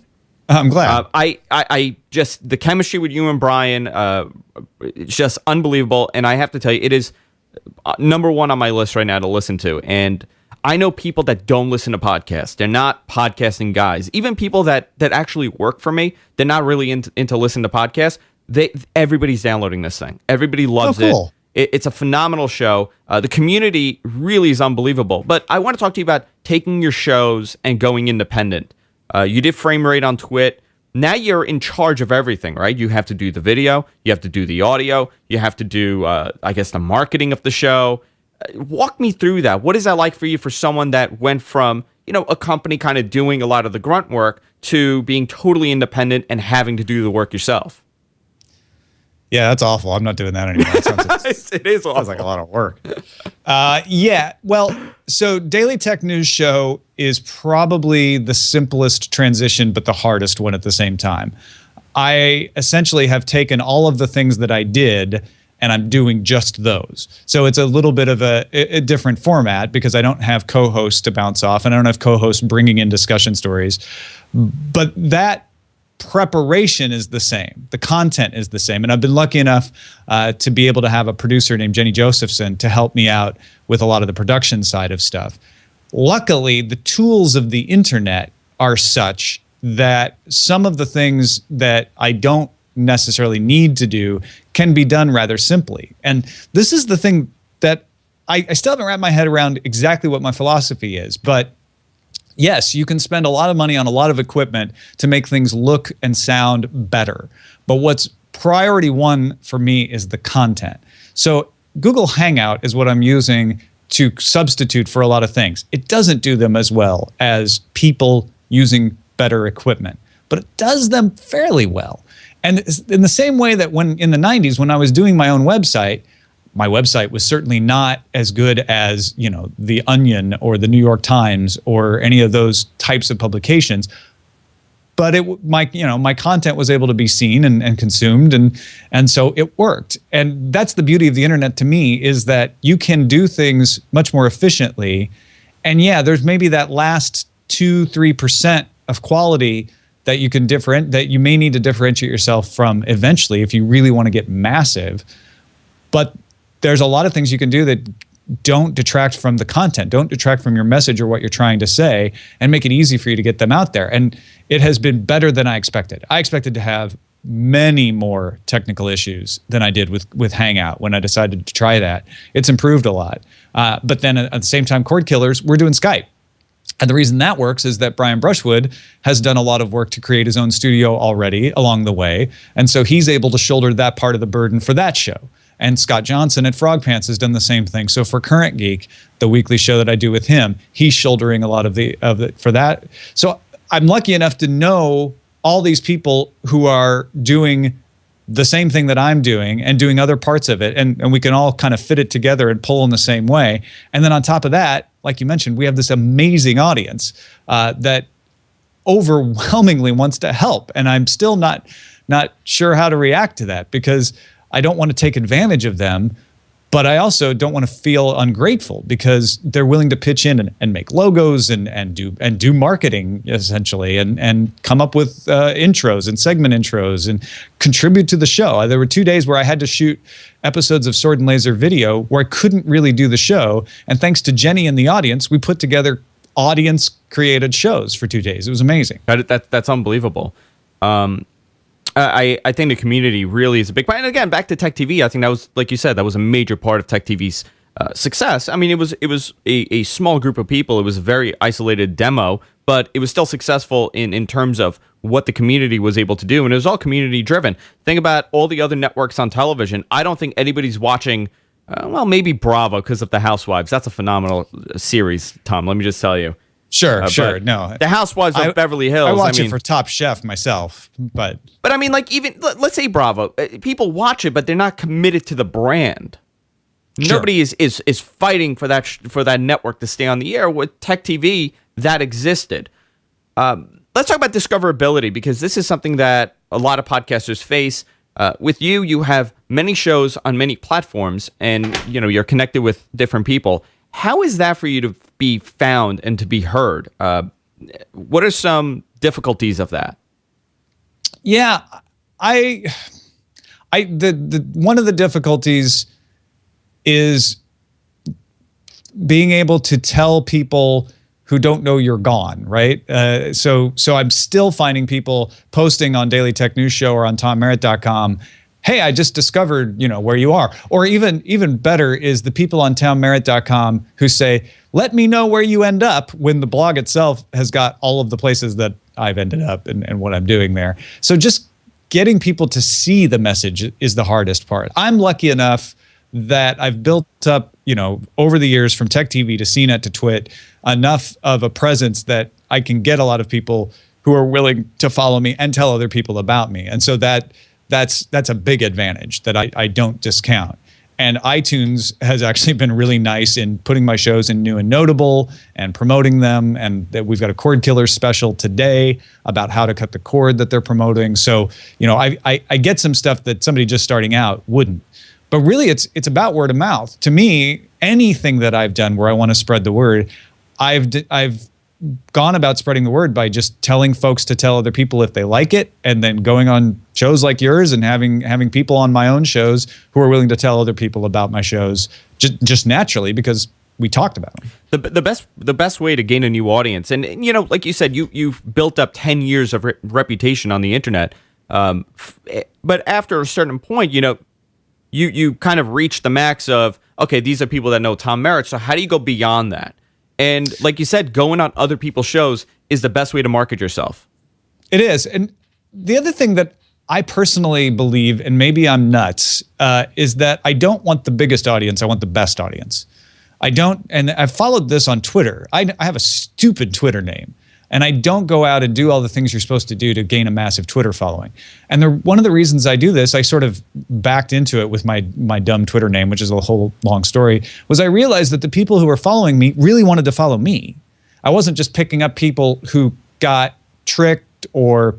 I'm glad. I just, the chemistry with you and Brian, it's just unbelievable. And I have to tell you, it is number 1 on my list right now to listen to. And I know people that don't listen to podcasts. They're not podcasting guys. Even people that actually work for me, they're not really into listening to podcasts. Everybody's downloading this thing. Everybody loves cool. it. It's a phenomenal show. The community really is unbelievable. But I want to talk to you about taking your shows and going independent. You did Frame Rate on Twit. Now you're in charge of everything, right? You have to do the video. You have to do the audio. You have to do, the marketing of the show. Walk me through that. What is that like for you, for someone that went from, a company kind of doing a lot of the grunt work to being totally independent and having to do the work yourself? Yeah, that's awful. I'm not doing that anymore. It is awful. Sounds like a lot of work. Yeah. Well, so Daily Tech News Show is probably the simplest transition, but the hardest one at the same time. I essentially have taken all of the things that I did, and I'm doing just those. So it's a little bit of a different format, because I don't have co-hosts to bounce off, and I don't have co-hosts bringing in discussion stories. But that preparation is the same. The content is the same. And I've been lucky enough to be able to have a producer named Jenny Josephson to help me out with a lot of the production side of stuff. Luckily, the tools of the internet are such that some of the things that I don't necessarily need to do can be done rather simply. And this is the thing that I still haven't wrapped my head around exactly what my philosophy is, but yes, you can spend a lot of money on a lot of equipment to make things look and sound better. But what's priority 1 for me is the content. So Google Hangout is what I'm using to substitute for a lot of things. It doesn't do them as well as people using better equipment, but it does them fairly well. And in the same way that in the 90s, when I was doing my own website, my website was certainly not as good as, The Onion or the New York Times or any of those types of publications. But my content was able to be seen and consumed, and so it worked. And that's the beauty of the internet to me, is that you can do things much more efficiently. And yeah, there's maybe that last 2-3% of quality that you may need to differentiate yourself from eventually if you really want to get massive. But there's a lot of things you can do that don't detract from the content, don't detract from your message or what you're trying to say, and make it easy for you to get them out there. And it has been better than I expected. I expected to have many more technical issues than I did with Hangout when I decided to try that. It's improved a lot. But then at the same time, Cordkillers, we're doing Skype. And the reason that works is that Brian Brushwood has done a lot of work to create his own studio already along the way. And so he's able to shoulder that part of the burden for that show. And Scott Johnson at Frog Pants has done the same thing. So for Current Geek, the weekly show that I do with him, he's shouldering a lot of the for that. So I'm lucky enough to know all these people who are doing the same thing that I'm doing and doing other parts of it. And we can all kind of fit it together and pull in the same way. And then on top of that, like you mentioned, we have this amazing audience that overwhelmingly wants to help. And I'm still not sure how to react to that, because I don't want to take advantage of them, but I also don't want to feel ungrateful, because they're willing to pitch in and make logos and do marketing essentially, and come up with intros and segment intros and contribute to the show. There were 2 days where I had to shoot episodes of Sword and Laser Video where I couldn't really do the show, and thanks to Jenny and the audience, we put together audience created shows for 2 days. It was amazing. That's unbelievable. I think the community really is a big part. And again, back to Tech TV, I think that was, like you said, that was a major part of Tech TV's success. I mean, it was a small group of people. It was a very isolated demo, but it was still successful in terms of what the community was able to do. And it was all community driven. Think about all the other networks on television. I don't think anybody's watching, well, maybe Bravo because of the Housewives. That's a phenomenal series, Tom. Let me just tell you. Sure. No, the Housewives of Beverly Hills. I watch it for Top Chef myself, but I mean, like, even let's say Bravo, people watch it, but they're not committed to the brand. Sure. Nobody is fighting for that network to stay on the air. With Tech TV, that existed. Let's talk about discoverability, because this is something that a lot of podcasters face. With you have many shows on many platforms, and you're connected with different people. How is that for you to be found and to be heard? What are some difficulties of that? Yeah, the one of the difficulties is being able to tell people who don't know you're gone, right? So I'm still finding people posting on Daily Tech News Show or on TomMerritt.com, hey, I just discovered, where you are. Or even better is the people on TomMerritt.com who say, let me know where you end up, when the blog itself has got all of the places that I've ended up and what I'm doing there. So just getting people to see the message is the hardest part. I'm lucky enough that I've built up, over the years, from Tech TV to CNET to Twit, enough of a presence that I can get a lot of people who are willing to follow me and tell other people about me. And so that's a big advantage that I don't discount. And iTunes has actually been really nice in putting my shows in New and Notable and promoting them. And we've got a Cordkillers special today about how to cut the cord that they're promoting. So, I get some stuff that somebody just starting out wouldn't. But really, it's about word of mouth. To me, anything that I've done where I want to spread the word, I've gone about spreading the word by just telling folks to tell other people if they like it, and then going on shows like yours and having people on my own shows who are willing to tell other people about my shows just naturally, because we talked about them. The best way to gain a new audience, and like you said, you've built up 10 years of reputation on the internet, but after a certain point, you kind of reach the max of, okay, these are people that know Tom Merritt. So how do you go beyond that? And like you said, going on other people's shows is the best way to market yourself. It is. And the other thing that I personally believe, and maybe I'm nuts, is that I don't want the biggest audience. I want the best audience. And I've followed this on Twitter. I have a stupid Twitter name, and I don't go out and do all the things you're supposed to do to gain a massive Twitter following. And one of the reasons I do this, I sort of backed into it with my dumb Twitter name, which is a whole long story, was I realized that the people who were following me really wanted to follow me. I wasn't just picking up people who got tricked, or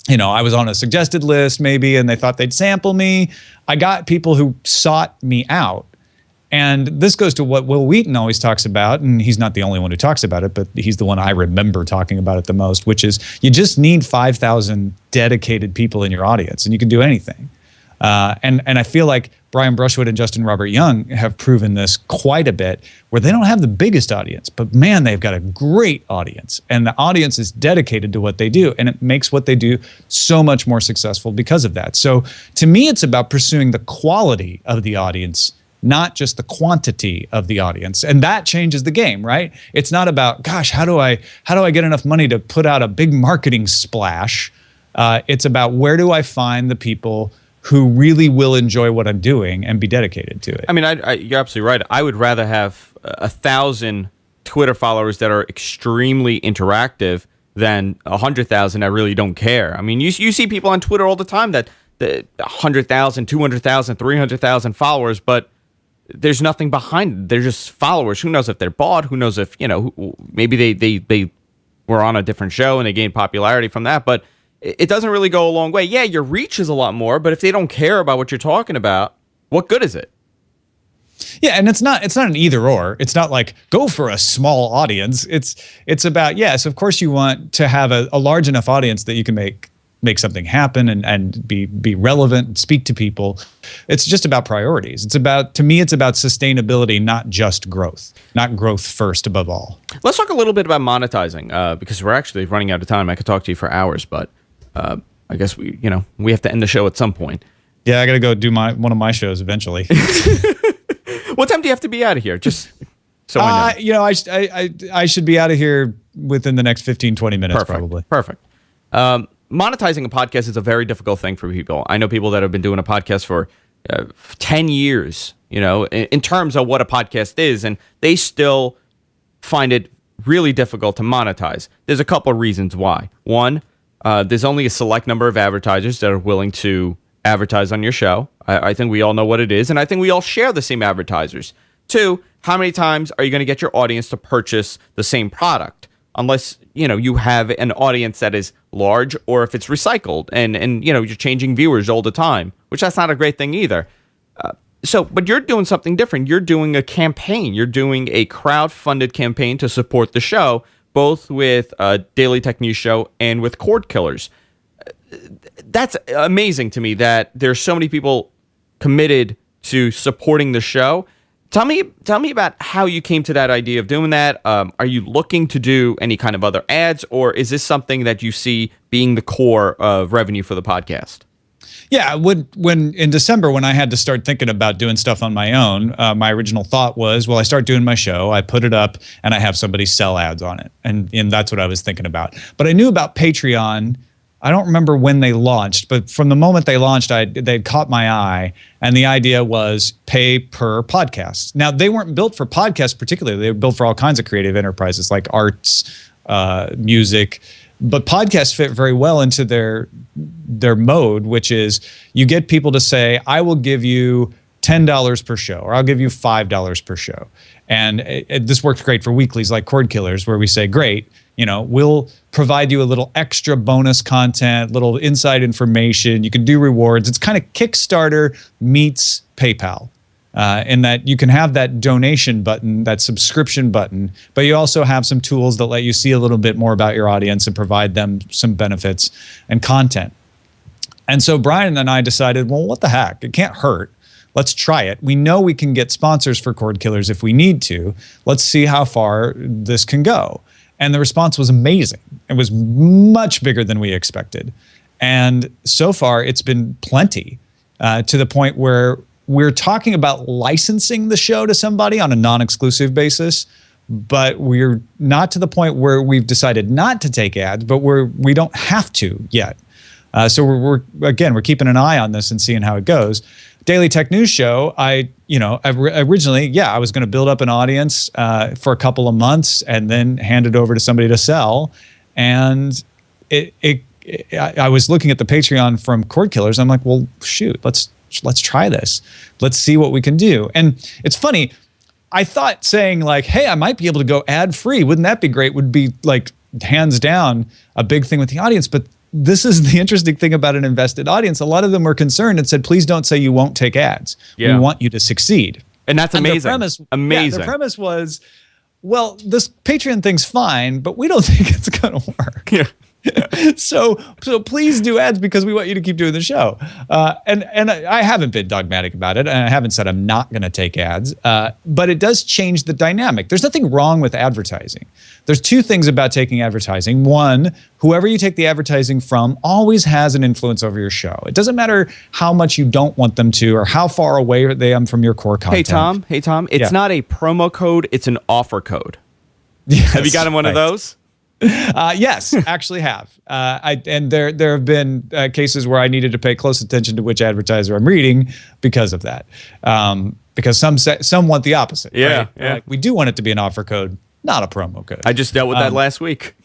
I was on a suggested list maybe and they thought they'd sample me. I got people who sought me out. And this goes to what Will Wheaton always talks about, and he's not the only one who talks about it, but he's the one I remember talking about it the most, which is you just need 5,000 dedicated people in your audience, and you can do anything. And I feel like Brian Brushwood and Justin Robert Young have proven this quite a bit, where they don't have the biggest audience, but man, they've got a great audience, and the audience is dedicated to what they do, and it makes what they do so much more successful because of that. So to me, it's about pursuing the quality of the audience, not just the quantity of the audience. And that changes the game, right? It's not about, gosh, how do I get enough money to put out a big marketing splash? It's about, where do I find the people who really will enjoy what I'm doing and be dedicated to it? I mean, you're absolutely right. I would rather have 1,000 Twitter followers that are extremely interactive than 100,000 that really don't care. I mean, you see people on Twitter all the time that 100,000, 200,000, 300,000 followers, but there's nothing behind it. They're just followers. Who knows if they're bought? Who knows if, maybe they were on a different show and they gained popularity from that. But it doesn't really go a long way. Yeah, your reach is a lot more, but if they don't care about what you're talking about, what good is it? Yeah, and it's not an either or. It's not like, go for a small audience. It's about, yes, of course you want to have a large enough audience that you can make something happen and be relevant and speak to people. It's just about priorities. To me, it's about sustainability, not just growth, not growth first above all. Let's talk a little bit about monetizing, because we're actually running out of time. I could talk to you for hours, but I guess we have to end the show at some point. Yeah, I got to go do one of my shows eventually. What time do you have to be out of here? Just so I know. I should be out of here within the next 15, 20 minutes. Probably. Perfect. Monetizing a podcast is a very difficult thing for people. I know people that have been doing a podcast for 10 years, in terms of what a podcast is, and they still find it really difficult to monetize. There's a couple of reasons why. One, there's only a select number of advertisers that are willing to advertise on your show. I think we all know what it is, and I think we all share the same advertisers. Two, how many times are you going to get your audience to purchase the same product? Unless, you have an audience that is large, or if it's recycled and you're changing viewers all the time, which that's not a great thing either. But you're doing something different. You're doing a campaign. You're doing a crowd-funded campaign to support the show, both with Daily Tech News Show and with Cordkillers. That's amazing to me that there's so many people committed to supporting the show. Tell me about how you came to that idea of doing that. Are you looking to do any kind of other ads, or is this something that you see being the core of revenue for the podcast? Yeah, when in December, when I had to start thinking about doing stuff on my own, my original thought was, well, I start doing my show, I put it up, and I have somebody sell ads on it. And that's what I was thinking about. But I knew about Patreon. I don't remember when they launched, but from the moment they launched, they'd caught my eye, and the idea was pay per podcast. Now, they weren't built for podcasts particularly. They were built for all kinds of creative enterprises like arts, music, but podcasts fit very well into their mode, which is you get people to say, I will give you $10 per show, or I'll give you $5 per show. And this works great for weeklies like Cordkillers, where we say, great, we'll provide you a little extra bonus content, little inside information. You can do rewards. It's kind of Kickstarter meets PayPal, in that you can have that donation button, that subscription button, but you also have some tools that let you see a little bit more about your audience and provide them some benefits and content. And so Brian and I decided, well, what the heck? It can't hurt. Let's try it. We know we can get sponsors for Cordkillers if we need to. Let's see how far this can go. And the response was amazing. It was much bigger than we expected. And so far, it's been plenty, to the point where we're talking about licensing the show to somebody on a non-exclusive basis, but we're not to the point where we've decided not to take ads, but we don't have to yet. So we're keeping an eye on this and seeing how it goes. Daily Tech News Show, originally, I was going to build up an audience for a couple of months and then hand it over to somebody to sell. And I was looking at the Patreon from Cordkillers. I'm like, well, shoot, let's try this. Let's see what we can do. And it's funny. I thought saying like, hey, I might be able to go ad free. Wouldn't that be great? Would be like hands down a big thing with the audience. But this is the interesting thing about an invested audience. A lot of them were concerned and said, please don't say you won't take ads. Yeah. We want you to succeed. And that's amazing. The premise was, well, this Patreon thing's fine, but we don't think it's going to work. Yeah. So please do ads because we want you to keep doing the show. And I haven't been dogmatic about it, and I haven't said I'm not going to take ads. But it does change the dynamic. There's nothing wrong with advertising. There's two things about taking advertising. One, whoever you take the advertising from always has an influence over your show. It doesn't matter how much you don't want them to or how far away they are from your core content. Hey Tom, it's not a promo code, it's an offer code. Yes, have you gotten one of those? Yes, actually have. And there have been cases where I needed to pay close attention to which advertiser I'm reading because of that. Because some want the opposite. Yeah, right? yeah. Like, we do want it to be an offer code, not a promo code. I just dealt with that last week.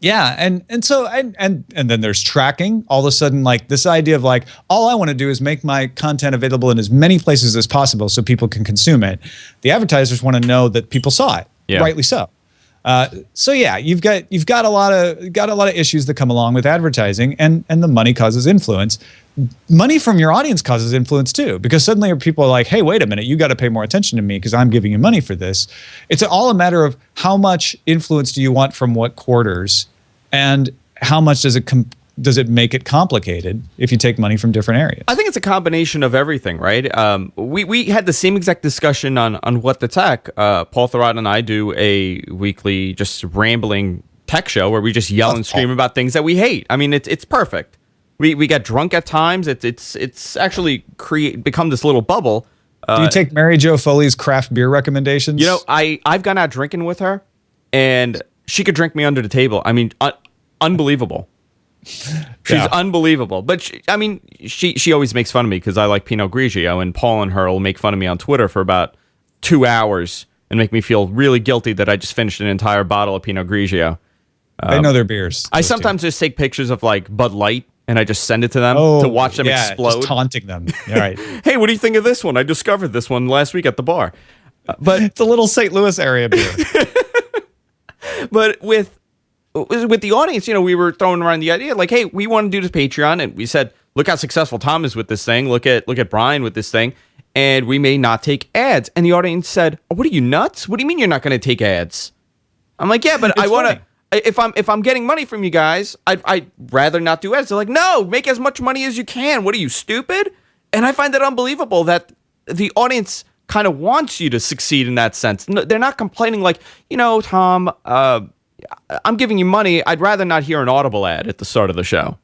Yeah, and then there's tracking. All of a sudden, like this idea of like, all I want to do is make my content available in as many places as possible so people can consume it. The advertisers want to know that people saw it, rightly so. So yeah, you've got a lot of issues that come along with advertising, and the money causes influence. Money from your audience causes influence too, because suddenly people are like, hey, wait a minute, you got to pay more attention to me because I'm giving you money for this. It's all a matter of how much influence do you want from what quarters, and how much does it make it complicated if you take money from different areas? I think it's a combination of everything, right? We had the same exact discussion on What the Tech. Paul Thurrott and I do a weekly just rambling tech show where we just yell and scream about things that we hate. I mean, it's perfect. We get drunk at times. It's actually become this little bubble. Do you take Mary Jo Foley's craft beer recommendations? You know, I've gone out drinking with her, and she could drink me under the table. I mean, unbelievable. She's unbelievable. But she always makes fun of me because I like Pinot Grigio, and Paul and her will make fun of me on Twitter for about 2 hours and make me feel really guilty that I just finished an entire bottle of Pinot Grigio. They know their beers. I sometimes just take pictures of like Bud Light and I just send it to them to watch them explode. Just taunting them. All right. Hey, what do you think of this one? I discovered this one last week at the bar. But it's a little St. Louis area beer. But with the audience, we were throwing around the idea like, hey, we want to do this Patreon, and we said, look how successful Tom is with this thing. Look at Brian with this thing, and we may not take ads. And the audience said, oh, what are you, nuts? What do you mean you're not going to take ads? I'm like, yeah, but I want to. If I'm getting money from you guys, I'd rather not do ads. They're like, no, make as much money as you can. What are you, stupid? And I find it unbelievable that the audience kind of wants you to succeed in that sense. No, they're not complaining like, Tom, I'm giving you money. I'd rather not hear an Audible ad at the start of the show.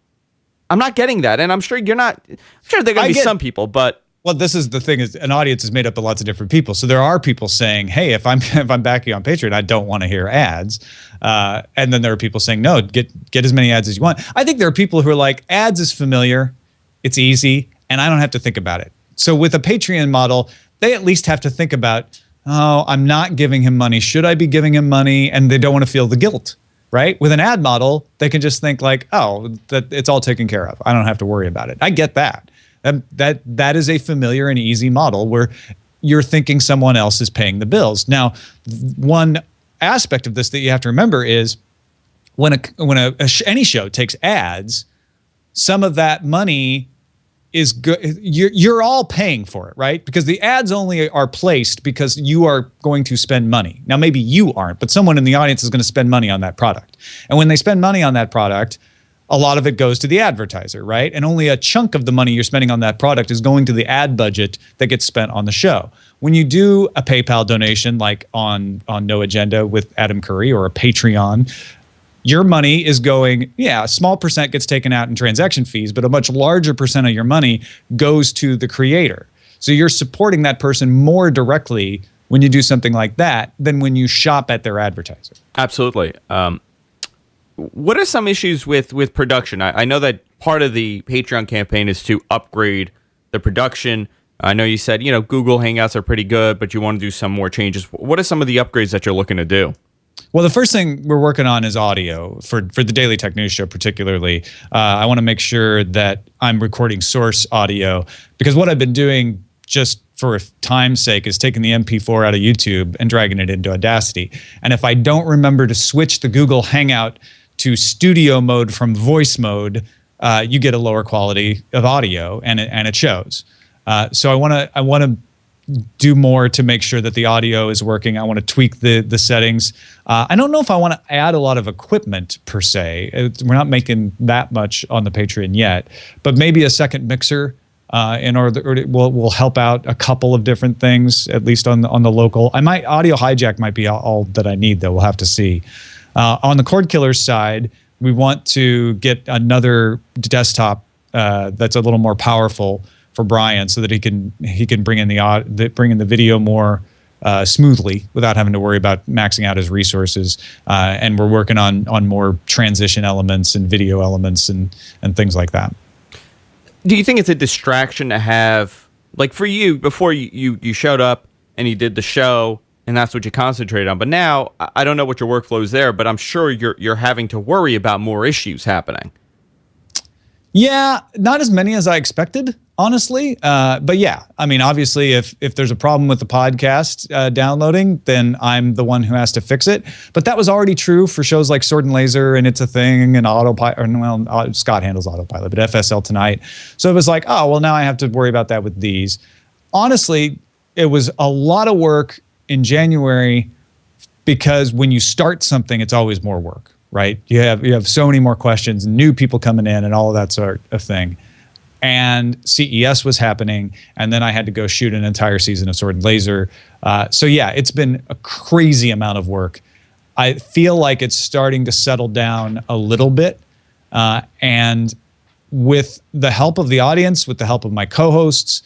I'm not getting that, and I'm sure you're not. I'm sure there are going to be some people, but. Well, this is the thing: is an audience is made up of lots of different people. So there are people saying, "Hey, if I'm backing you on Patreon, I don't want to hear ads," and then there are people saying, "No, get as many ads as you want." I think there are people who are like, "Ads is familiar, it's easy, and I don't have to think about it." So with a Patreon model, they at least have to think about, "Oh, I'm not giving him money. Should I be giving him money?" And they don't want to feel the guilt, right? With an ad model, they can just think like, "Oh, that it's all taken care of. I don't have to worry about it." I get that. That is a familiar and easy model where you're thinking someone else is paying the bills. Now, one aspect of this that you have to remember is when any show takes ads, some of that money is good. You're all paying for it, right? Because the ads only are placed because you are going to spend money. Now, maybe you aren't, but someone in the audience is going to spend money on that product. And when they spend money on that product, a lot of it goes to the advertiser, right? And only a chunk of the money you're spending on that product is going to the ad budget that gets spent on the show. When you do a PayPal donation, like on No Agenda with Adam Curry, or a Patreon, your money is going, a small percent gets taken out in transaction fees, but a much larger percent of your money goes to the creator. So you're supporting that person more directly when you do something like that than when you shop at their advertiser. Absolutely. What are some issues with production? I know that part of the Patreon campaign is to upgrade the production. I know you said, Google Hangouts are pretty good, but you want to do some more changes. What are some of the upgrades that you're looking to do? Well, the first thing we're working on is audio for the Daily Tech News Show particularly. I want to make sure that I'm recording source audio, because what I've been doing just for time's sake is taking the MP4 out of YouTube and dragging it into Audacity. And if I don't remember to switch the Google Hangout to studio mode from voice mode, you get a lower quality of audio, and it shows. So I want to do more to make sure that the audio is working. I want to tweak the settings. I don't know if I want to add a lot of equipment per se. We're not making that much on the Patreon yet, but maybe a second mixer in order will help out a couple of different things, at least on the local. Audio hijack might be all that I need, though. We'll have to see. On the Cordkillers side, we want to get another desktop that's a little more powerful for Brian, so that he can bring in the video more smoothly without having to worry about maxing out his resources. And we're working on more transition elements and video elements and things like that. Do you think it's a distraction to have, like for you, before you showed up and you did the show and that's what you concentrated on, but now I don't know what your workflow is there, but I'm sure you're having to worry about more issues happening. Yeah, not as many as I expected, honestly. But yeah, I mean, obviously, if there's a problem with the podcast downloading, then I'm the one who has to fix it. But that was already true for shows like Sword and Laser and It's a Thing and Autopilot. Scott handles Autopilot, but FSL Tonight. So it was like, oh, well, now I have to worry about that with these. Honestly, it was a lot of work in January, because when you start something, it's always more work. Right? You have so many more questions, new people coming in, and all of that sort of thing. And CES was happening, and then I had to go shoot an entire season of Sword and Laser. So yeah, it's been a crazy amount of work. I feel like it's starting to settle down a little bit. And with the help of the audience, with the help of my co-hosts,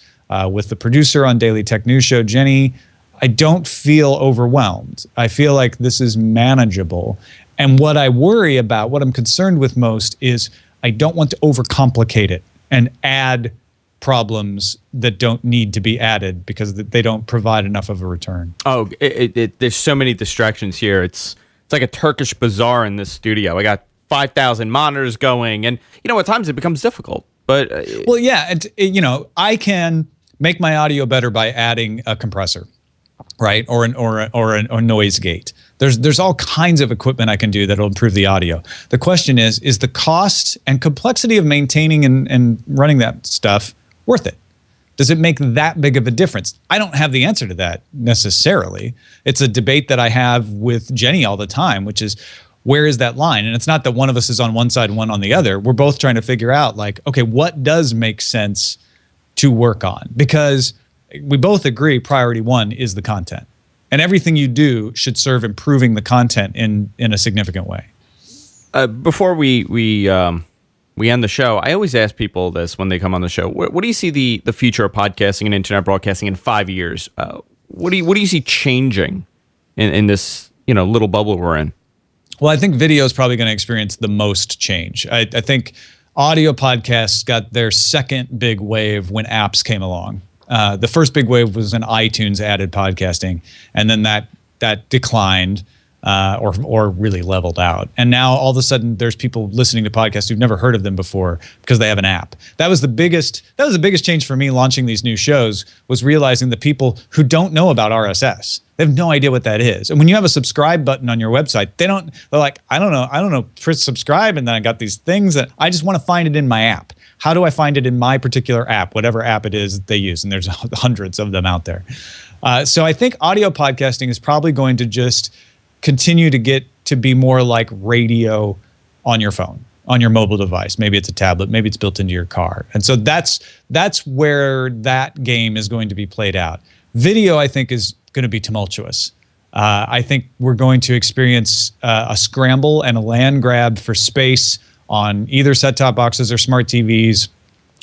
with the producer on Daily Tech News Show, Jenny, I don't feel overwhelmed. I feel like this is manageable. And what I worry about, what I'm concerned with most, is I don't want to overcomplicate it and add problems that don't need to be added because they don't provide enough of a return. Oh, there's so many distractions here. It's like a Turkish bazaar in this studio. I got 5,000 monitors going, and at times it becomes difficult. But well, yeah, I can make my audio better by adding a compressor, right, or a noise gate. There's all kinds of equipment I can do that'll improve the audio. The question is the cost and complexity of maintaining and running that stuff worth it? Does it make that big of a difference? I don't have the answer to that necessarily. It's a debate that I have with Jenny all the time, which is, where is that line? And it's not that one of us is on one side and one on the other. We're both trying to figure out, like, okay, what does make sense to work on? Because we both agree priority one is the content. And everything you do should serve improving the content in a significant way. Before we end the show, I always ask people this when they come on the show. What do you see the future of podcasting and internet broadcasting in 5 years? What do you see changing in this little bubble we're in? Well, I think video is probably going to experience the most change. I think audio podcasts got their second big wave when apps came along. The first big wave was when iTunes added podcasting, and then that declined or really leveled out. And now all of a sudden there's people listening to podcasts who've never heard of them before because they have an app. That was the biggest change for me launching these new shows, was realizing the people who don't know about RSS. They have no idea what that is. And when you have a subscribe button on your website, they're like, I don't know, press subscribe, and then I got these things that I just want to find it in my app. How do I find it in my particular app, whatever app it is they use? And there's hundreds of them out there. So I think audio podcasting is probably going to just continue to get to be more like radio on your phone, on your mobile device. Maybe it's a tablet, maybe it's built into your car. And so that's where that game is going to be played out. Video, I think, is going to be tumultuous. I think we're going to experience a scramble and a land grab for space on either set-top boxes or smart TVs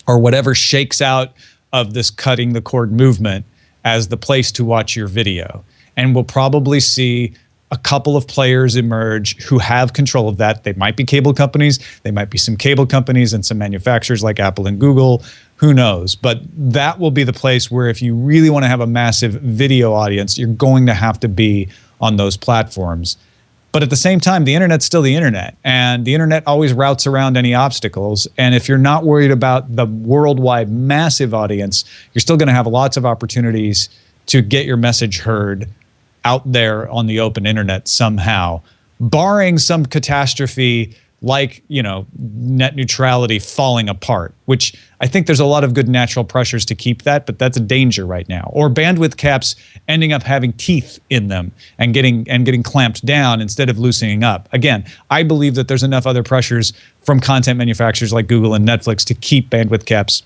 or whatever shakes out of this cutting the cord movement as the place to watch your video. And we'll probably see a couple of players emerge who have control of that. They might be cable companies. They might be some cable companies and some manufacturers like Apple and Google. Who knows? But that will be the place where if you really want to have a massive video audience, you're going to have to be on those platforms. But at the same time, the internet's still the internet, and the internet always routes around any obstacles. And if you're not worried about the worldwide massive audience, you're still going to have lots of opportunities to get your message heard out there on the open internet somehow, barring some catastrophe like, net neutrality falling apart, which I think there's a lot of good natural pressures to keep that, but that's a danger right now. Or bandwidth caps ending up having teeth in them and getting clamped down instead of loosening up. Again, I believe that there's enough other pressures from content manufacturers like Google and Netflix to keep bandwidth caps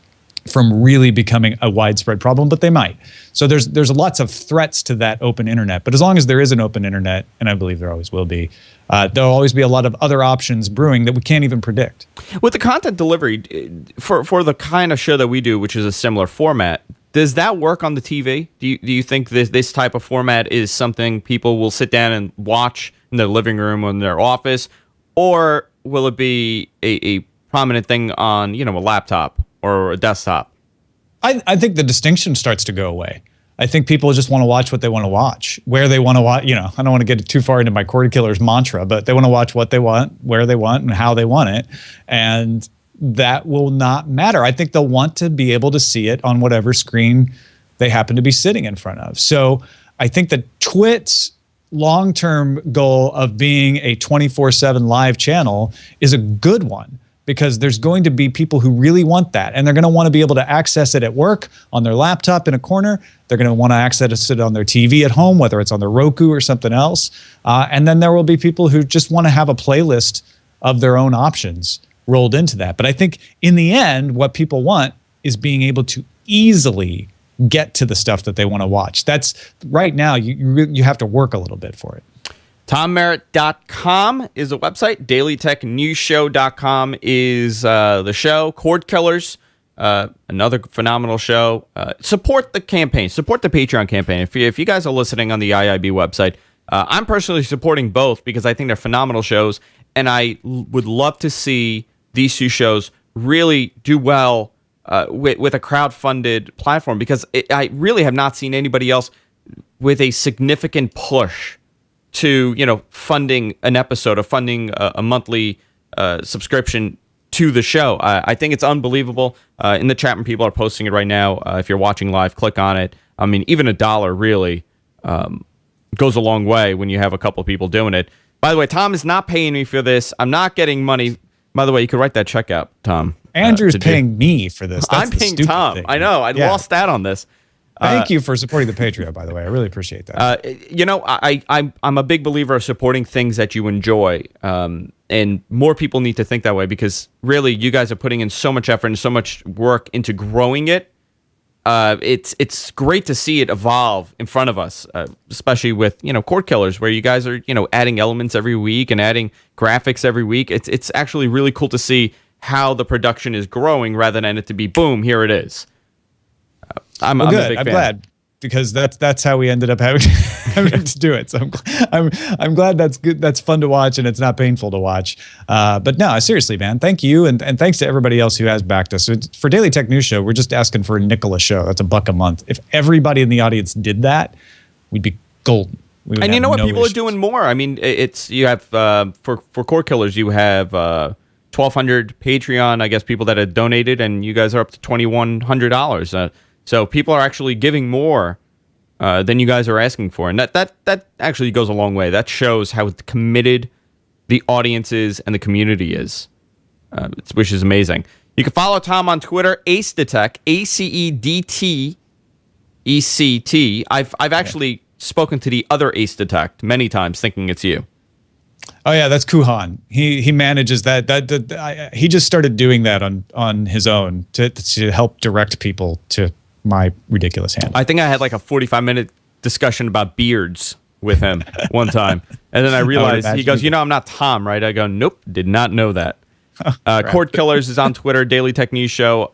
from really becoming a widespread problem, but they might. So there's lots of threats to that open internet. But as long as there is an open internet, and I believe there always will be, there'll always be a lot of other options brewing that we can't even predict. With the content delivery, for the kind of show that we do, which is a similar format, does that work on the TV? Do you think this type of format is something people will sit down and watch in their living room or in their office? Or will it be a prominent thing on, a laptop or a desktop? I think the distinction starts to go away. I think people just want to watch what they want to watch, where they want to watch. I don't want to get too far into my Cordkillers mantra, but they want to watch what they want, where they want, and how they want it. And that will not matter. I think they'll want to be able to see it on whatever screen they happen to be sitting in front of. So I think that Twit's long-term goal of being a 24/7 live channel is a good one, because there's going to be people who really want that. And they're going to want to be able to access it at work, on their laptop in a corner. They're going to want to access it on their TV at home, whether it's on their Roku or something else. And then there will be people who just want to have a playlist of their own options rolled into that. But I think in the end, what people want is being able to easily get to the stuff that they want to watch. That's right now, you have to work a little bit for it. TomMerritt.com is the website. DailyTechNewsShow.com is the show. Cordkillers, another phenomenal show. Support the campaign. Support the Patreon campaign. If you guys are listening on the IAIB website, I'm personally supporting both because I think they're phenomenal shows, and I would love to see these two shows really do well with a crowd-funded platform, because I really have not seen anybody else with a significant push to, funding an episode, of funding a monthly subscription to the show. I think it's unbelievable. In the chat room, people are posting it right now. If you're watching live, click on it. I mean, even $1 really goes a long way when you have a couple of people doing it. By the way, Tom is not paying me for this. I'm not getting money. By the way, you could write that check out, Tom. Andrew's paying me for this. That's I'm paying Tom. Thing. I know. I lost that on this. Thank you for supporting the Patreon, by the way. I really appreciate that. I'm a big believer of supporting things that you enjoy, and more people need to think that way, because really, you guys are putting in so much effort and so much work into growing it. It's great to see it evolve in front of us, especially with Cordkillers, where you guys are adding elements every week and adding graphics every week. It's actually really cool to see how the production is growing rather than it to be boom, here it is. I'm a big fan. I'm glad, because that's how we ended up having to do it. So I'm glad that's good. That's fun to watch, and it's not painful to watch. But no, seriously, man, thank you, and thanks to everybody else who has backed us. So for Daily Tech News Show, we're just asking for $0.05 a show. That's $1 a month. If everybody in the audience did that, we'd be golden. And you know what? People are doing more. I mean, you have for Cordkillers, you have 1,200 Patreon, I guess, people that have donated, and you guys are up to $2,100. So people are actually giving more than you guys are asking for. And that actually goes a long way. That shows how committed the audience is and the community is, which is amazing. You can follow Tom on Twitter, AceDetect, ACEDTECT. I've actually spoken to the other AceDetect many times thinking it's you. Oh yeah, that's Kuhan. He manages that. He just started doing that on his own to help direct people to my ridiculous handle. I think I had like a 45-minute discussion about beards with him one time, and then I realized he goes, "I'm not Tom, right?" I go, "Nope, did not know that." Cordkillers is on Twitter. Daily Tech News Show.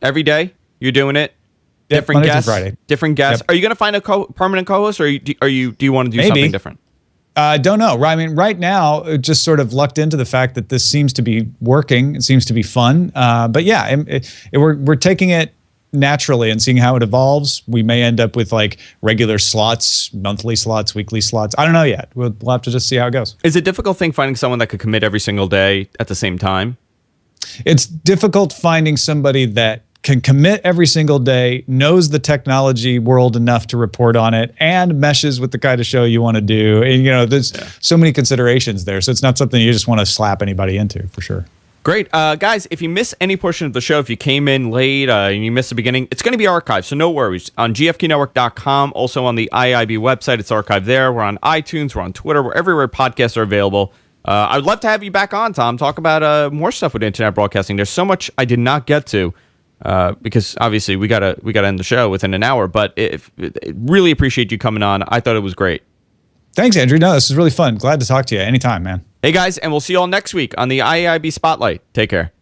Every day you're doing it. Different Monday guests. through Friday. Different guests. Yep. Are you going to find a permanent co-host, or do you want to do something different? Don't know. I mean, right now, it just sort of lucked into the fact that this seems to be working. It seems to be fun. But yeah, we're taking it naturally and seeing how it evolves. We may end up with like regular slots, monthly slots, weekly slots. I don't know yet. We'll have to just see how it goes. Is it a difficult thing finding someone that could commit every single day at the same time? It's difficult finding somebody that can commit every single day, knows the technology world enough to report on it, and meshes with the kind of show you want to do. And, there's so many considerations there. So it's not something you just want to slap anybody into, for sure. Great. Guys, if you miss any portion of the show, if you came in late and you missed the beginning, it's going to be archived, so no worries. On gfqnetwork.com, also on the IAIB website, it's archived there. We're on iTunes, we're on Twitter, we're everywhere podcasts are available. I would love to have you back on, Tom, talk about more stuff with internet broadcasting. There's so much I did not get to because obviously we gotta end the show within an hour, but really appreciate you coming on. I thought it was great. Thanks, Andrew. No, this is really fun. Glad to talk to you anytime, man. Hey, guys, and we'll see you all next week on the IAIB Spotlight. Take care.